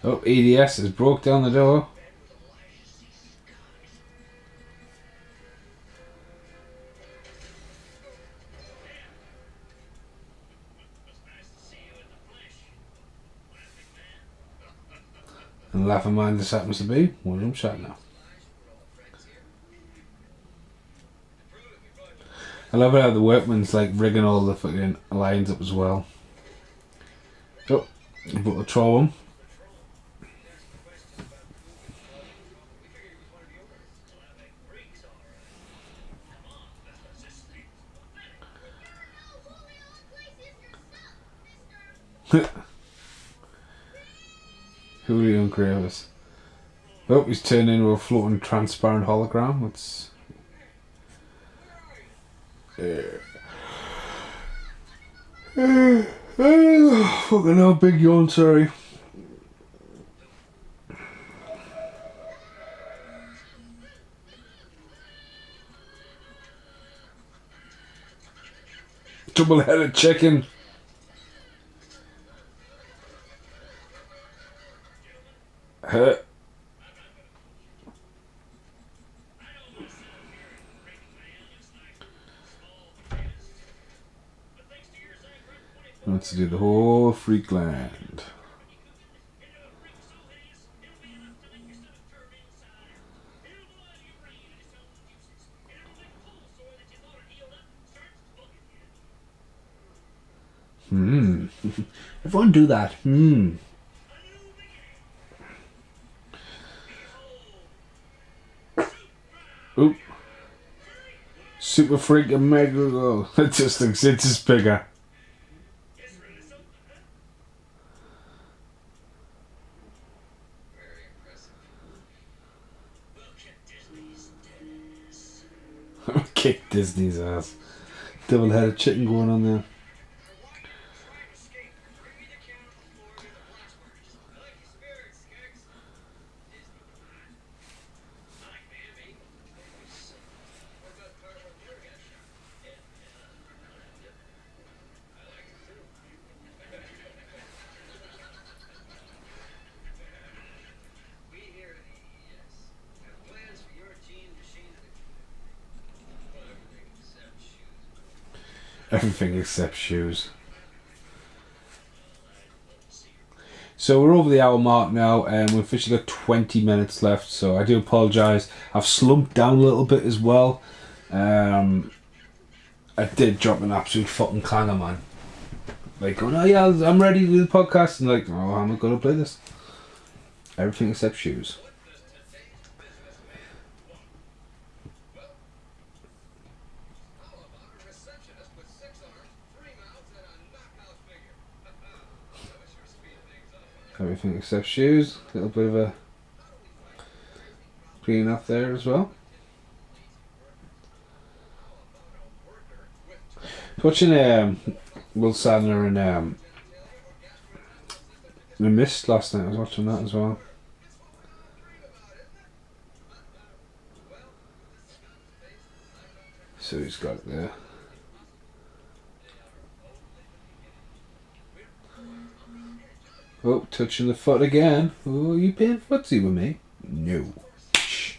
Oh, EDS has broke down the door. And Laughing Man just happens to be William Shatner. I love how the workman's like rigging all the fucking lines up as well. Oh, I brought the troll one. Julian Gravis. Oh, he's turned into a floating transparent hologram. It's fucking hell, big yawn, sorry. Double-headed chicken. Wants to do the whole Freakland. Everyone do that. Oop. Super Freak and Mega Go. It just looks, it's just bigger. Kick Disney's ass. Double-headed chicken going on there. Everything except shoes. So we're over the hour mark now, and we've officially got 20 minutes left, so I do apologise. I've slumped down a little bit as well. I did drop an absolute fucking clanger, man. Like, going, oh yeah, I'm ready to do the podcast, and like, oh, I'm not going to play this. Everything except shoes. Everything except shoes. A little bit of a clean up there as well. Watching Will Sadler and The Mist last night. I was watching that as well. So he's got it there. Oh, touching the foot again. Oh, you playing footsie with me? No. Shh.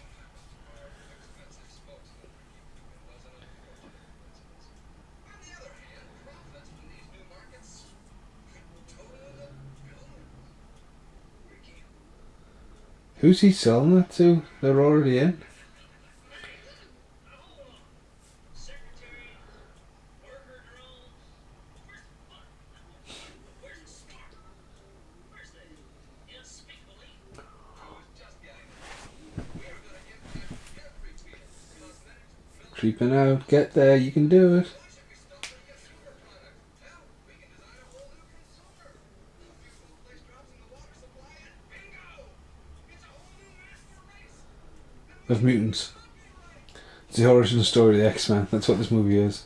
Who's he selling that to? They're already in. Creeping out. Get there. You can do it. Of mutants. It's the origin story of the X-Men. That's what this movie is.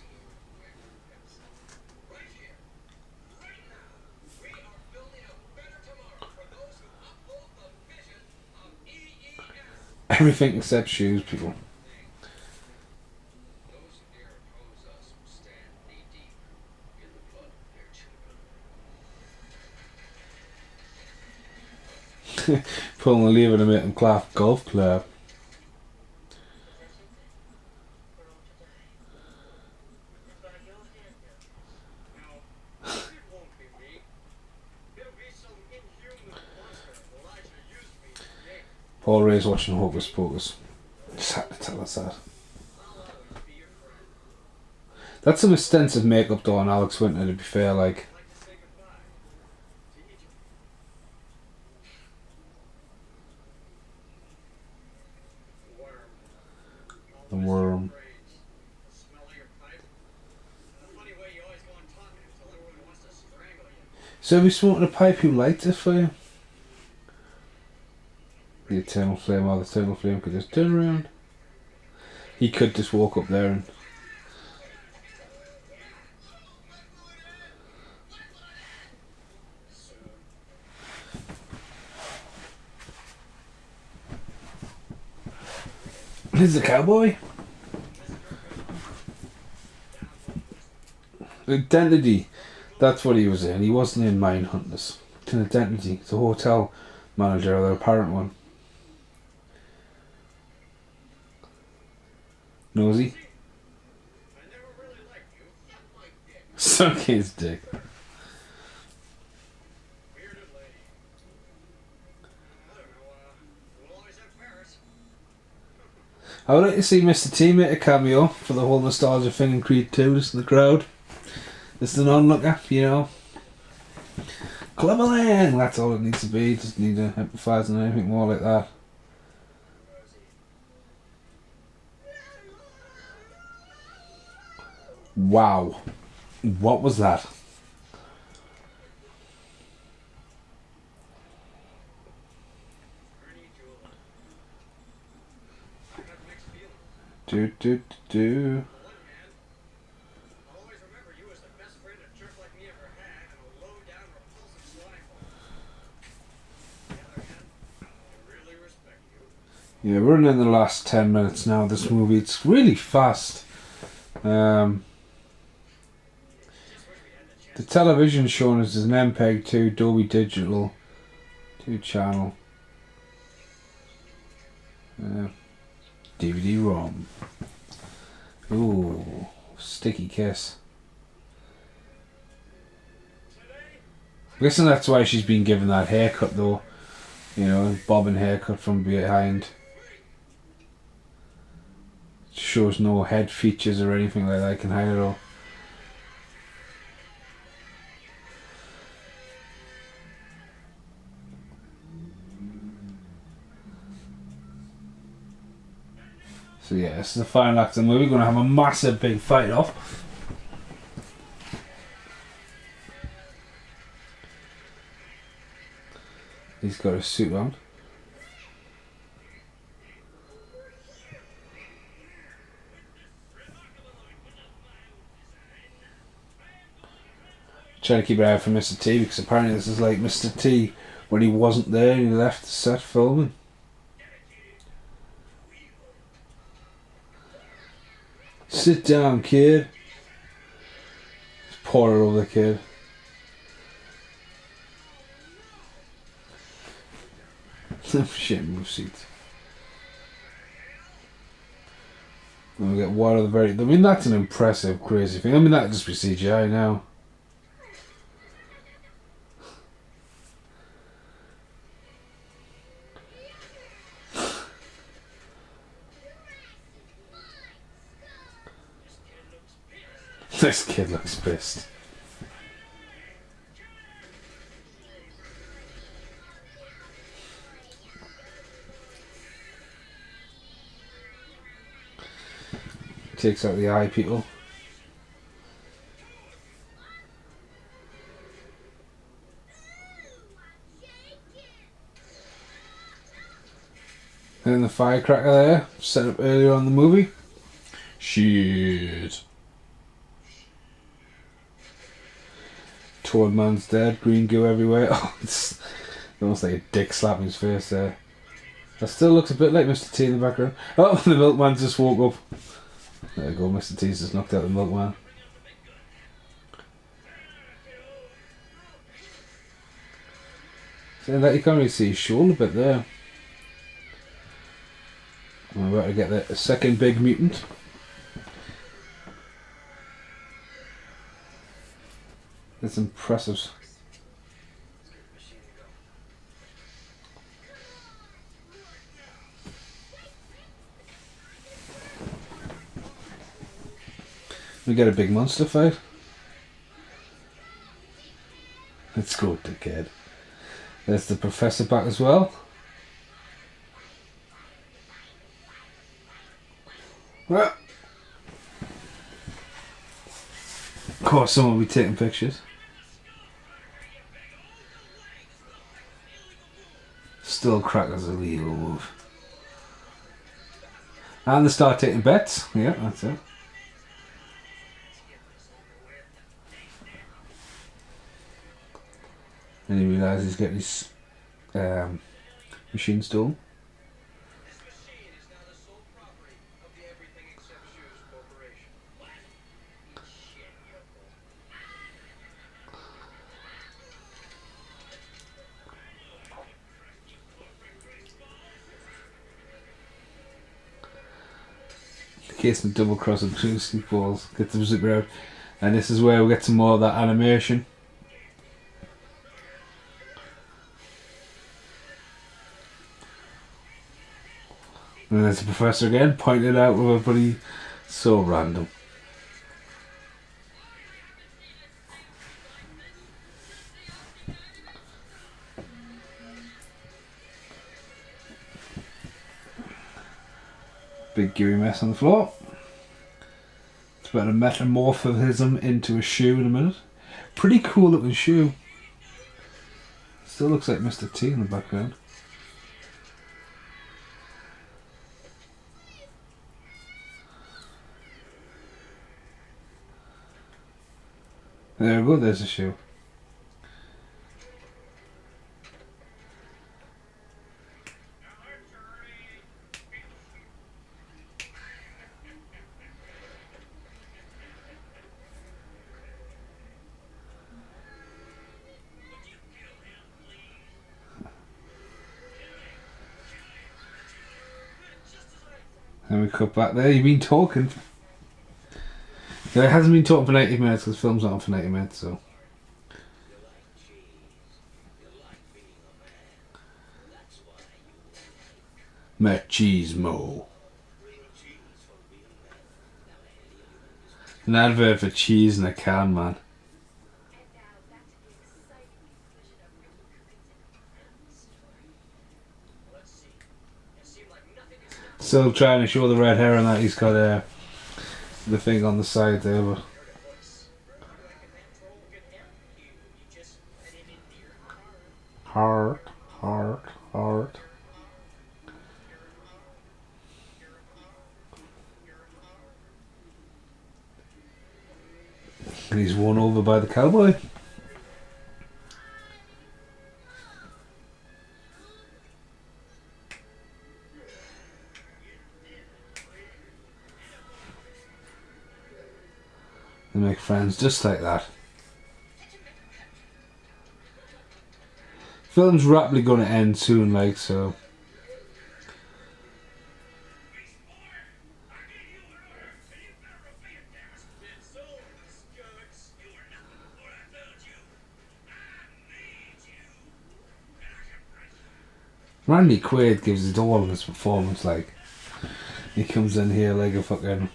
Everything except shoes, people. Pulling the lever to make them clap golf club. Paul Ray's watching Hocus Pocus. Just had to tell us that. That's some extensive makeup though on Alex Winter, to be fair, like. The worm. So if you're smoking a pipe, who lights it for you? The eternal flame, or the eternal flame could just turn around. He could just walk up there and... He's a cowboy. Identity. That's what he was in. He wasn't in Mindhunters. It's an Identity. It's a hotel manager, or the apparent one. Nosy. Suck his dick. I would like to see Mr. T make a cameo for the whole nostalgia thing in Creed 2, just in the crowd. Just an onlooker, you know. Cleverland! That's all it needs to be. Doesn't need to emphasise on anything more like that. Wow. What was that? Do. Yeah, we're running in the last 10 minutes now of this movie. It's really fast. The television shown us is an MPEG 2 Dolby Digital 2 channel. DVD-ROM. Ooh, sticky kiss. I'm guessing that's why she's been given that haircut though. You know, bobbing haircut from behind. Shows no head features or anything like that. I can hide it all. So yeah, this is the final act of the movie. We're going to have a massive big fight off. He's got a suit on. Trying to keep an eye out for Mr. T, because apparently this is like Mr. T when he wasn't there and he left the set filming. Sit down, kid. Just pour it over the kid. Shit, move seats. And we get one of the very. I mean, that's an impressive, crazy thing. I mean, that'd just be CGI now. This kid looks pissed. Takes out the eye people. And then the firecracker there, set up earlier on in the movie. Shit. Toad man's dead, green goo everywhere. Oh, it's almost like a dick slapping his face there. That still looks a bit like Mr. T in the background. Oh, the milkman just woke up. There we go, Mr. T's just knocked out the milkman. So that you can't really see his shoulder bit there. We're about to get the second big mutant. It's impressive. We get a big monster fight. Let's go, dickhead. There's the professor back as well. Of course, someone will be taking pictures. Still crackers a legal move. And they start taking bets. Yeah, that's it. And he realises he's getting his machine stolen. Case and double cross and two sleep balls. Get the zipper out. And this is where we get some more of that animation. And there's the professor again, pointed out with everybody. So random. Big gooey mess on the floor. It's about to metamorphism into a shoe in a minute. Pretty cool looking shoe. Still looks like Mr. T in the background. There we go, there's a shoe. And we cut back there. You've been talking. Yeah, it hasn't been talking for 90 minutes because the film's not on for 90 minutes, so. Machismo. An advert for cheese in a can, man. Still trying to show the red hair on that. He's got the thing on the side there, but heart. And he's won over by the cowboy. They make friends just like that. Film's rapidly going to end soon, like, so. Randy Quaid gives it all in his performance, like. He comes in here like a fucking.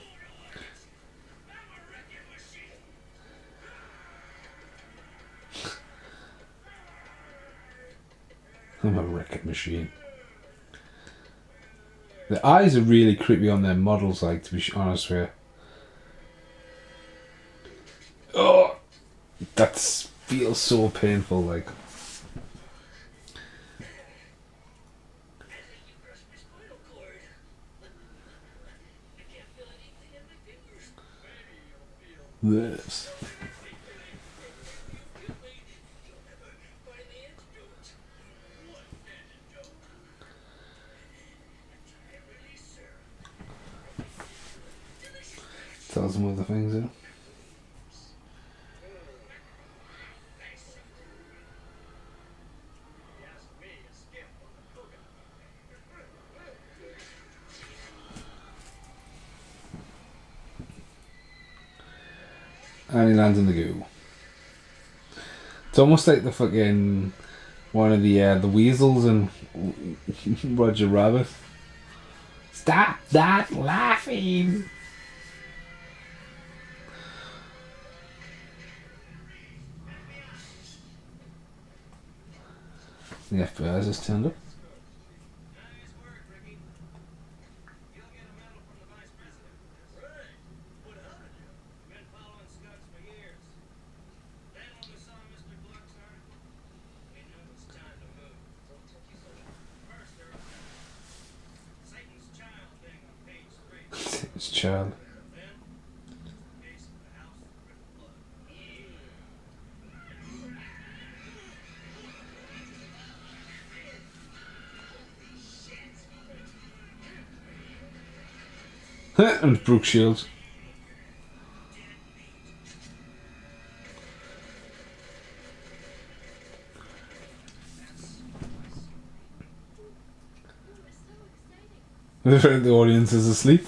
I'm a wrecking machine. The eyes are really creepy on their models, like, to be honest with you. Oh! That feels so painful, like. This. Tells them other things there. And he lands in the goo. It's almost like the fucking one of the weasels in Roger Rabbit. Stop that laughing! The FBI just turned up. It's child. And Brooke Shields. The audience is asleep.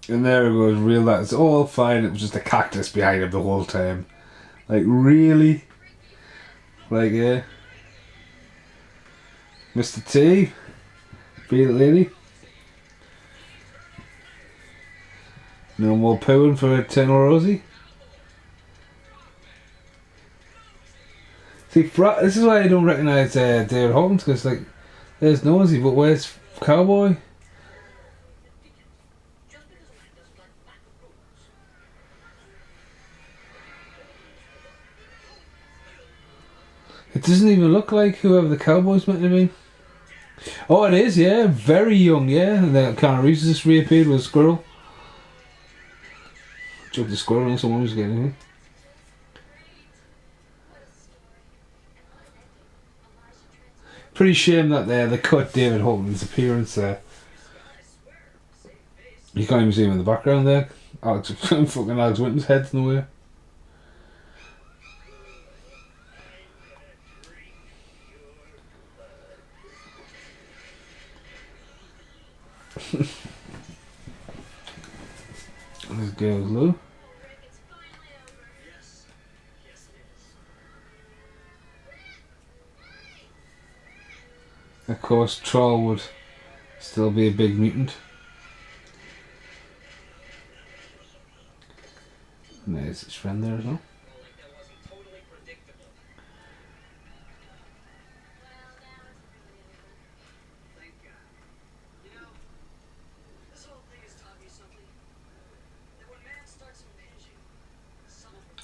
And there it goes, real that it's all fine, it was just a cactus behind him the whole time. Like, really? Like, yeah. Mr. T? Beat it, lady? No more pooing for Eternal Rosie? See, this is why I don't recognise David Hawkins, because, like, There's Nosy, but where's Cowboy? It doesn't even look like whoever the Cowboy's meant to be. Oh, it is, yeah. Very young, yeah. And then Keanu Reeves just reappeared with a squirrel. Chucked the squirrel and someone was getting it. Pretty shame that they cut David Holton's appearance there. You can't even see him in the background there. Fucking Alex Winton's head's in the way. This girl's Lou. Of course, Troll would still be a big mutant. And there's his friend there as well.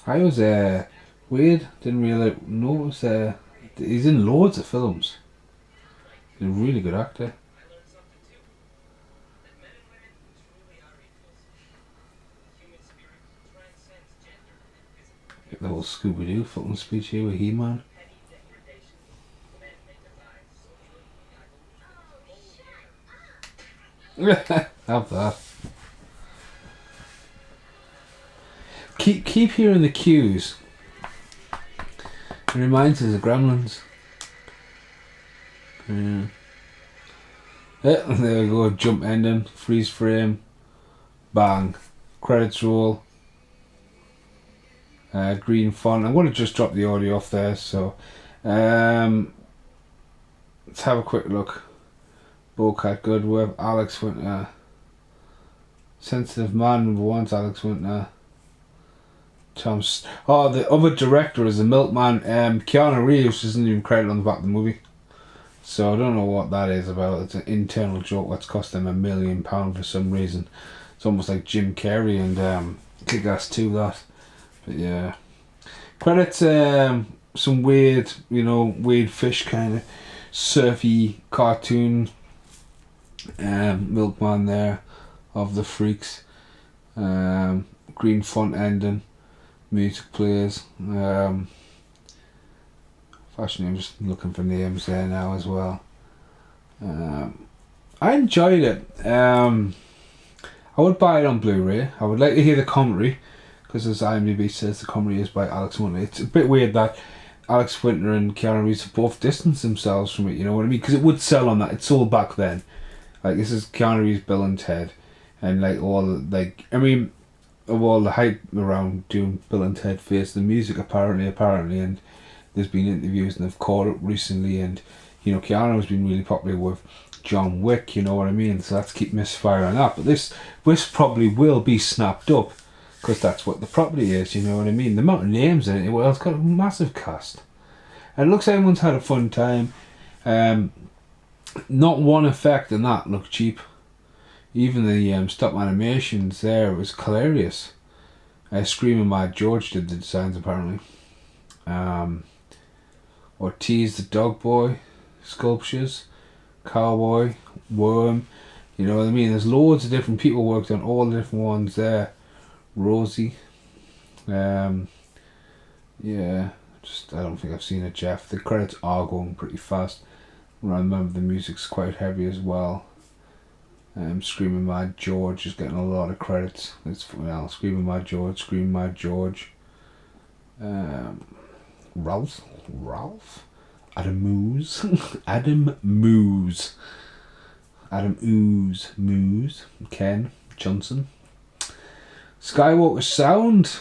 I was weird, didn't really notice he's in loads of films. He's a really good actor. Get the whole Scooby-Doo fucking speech here with He-Man. Have that. Keep hearing the cues. It reminds us of Gremlins. Yeah. Yeah, there we go. Jump ending, freeze frame, bang, credits roll. Green font. I'm going to just drop the audio off there. So, let's have a quick look. Bocat Goodweb, Alex Winter. Sensitive Man #1's Alex Winter. The other director is the Milkman. Keanu Reeves isn't even credited on the back of the movie, so I don't know what that is about. It's an internal joke that's cost them £1 million for some reason. It's almost like Jim Carrey and Kick-Ass 2 that. But yeah, credits some weird, weird fish kind of surfy cartoon Milkman there of the Freaks. Green font ending. Music players. Fashion, I'm just looking for names there now as well. I enjoyed it. I would buy it on Blu-ray. I would like to hear the commentary, because as IMDb says, the commentary is by Alex Winter. It's a bit weird that Alex Winter and Keanu Reeves have both distanced themselves from it, you know what I mean? Because it would sell on that. It sold back then. Like, this is Keanu Reeves, Bill and Ted. And of all the hype around doing Bill and Ted Face the Music apparently, and there's been interviews and they've caught up recently, and Keanu's been really popular with John Wick, you know what I mean, so let's keep misfiring that. But this probably will be snapped up, because that's what the property is, you know what I mean. The amount of names in it, well, it's got a massive cast, and it looks like everyone's had a fun time. Not one effect in that looked cheap. Even the stop animations there was hilarious. Screaming Mad George did the designs apparently. Ortiz the Dog Boy sculptures, Cowboy, Worm, you know what I mean. There's loads of different people worked on all the different ones there. Rosie, yeah, just I don't think I've seen it, Jeff. The credits are going pretty fast. I remember the music's quite heavy as well. Screaming Mad George is getting a lot of credits. Screaming Mad George, Screaming Mad George. Ralph, Adam Moose, Adam Moose, Ken Johnson. Skywalker Sound,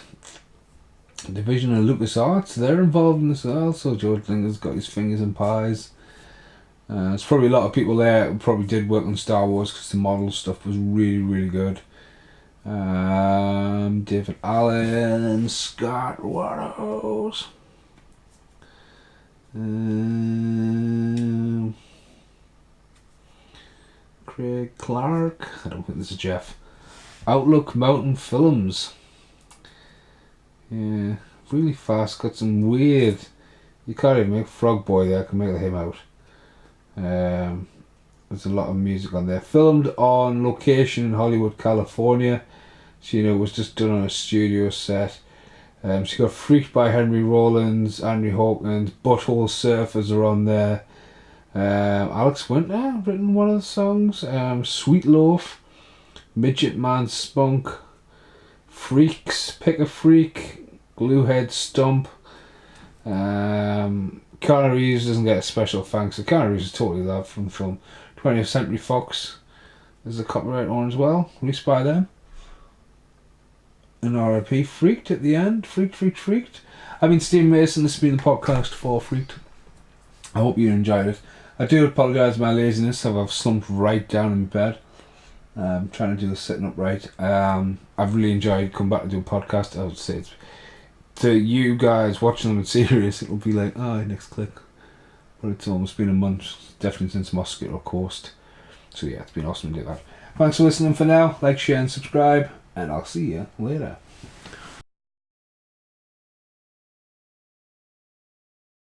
division of LucasArts, they're involved in this as well. So George Linger's got his fingers in pies. There's probably a lot of people there who probably did work on Star Wars, because the model stuff was really, really good. David Allen, Scott Waterhouse. Craig Clark. I don't think this is Jeff. Outlook Mountain Films. Yeah, really fast. Got some weird. You can't even make Frog Boy there. I can make him out. There's a lot of music on there. Filmed on location in Hollywood, California. So, you know, it was just done on a studio set. She got Freaked by Henry Rollins, Andrew Hawkins, Butthole Surfers are on there. Alex Winter written one of the songs. Sweet Loaf, Midget Man Spunk, Freaks, Pick a Freak, Gluehead Stump. Keanu Reeves doesn't get a special thanks. So Keanu Reeves is totally loved from the film. 20th Century Fox. There's a copyright on as well, released by them. And RIP. Freaked at the end. Freaked. I've been Steve Mason. This has been the podcast for Freaked. I hope you enjoyed it. I do apologise for my laziness. I've slumped right down in bed. Trying to do the sitting upright. I've really enjoyed coming back to do a podcast. I would say it's, to you guys watching them in series, it'll be like, next click. But it's almost been a month, definitely since Mosquito Coast. So yeah, it's been awesome to do that. Thanks for listening for now. Like, share and subscribe, and I'll see you later.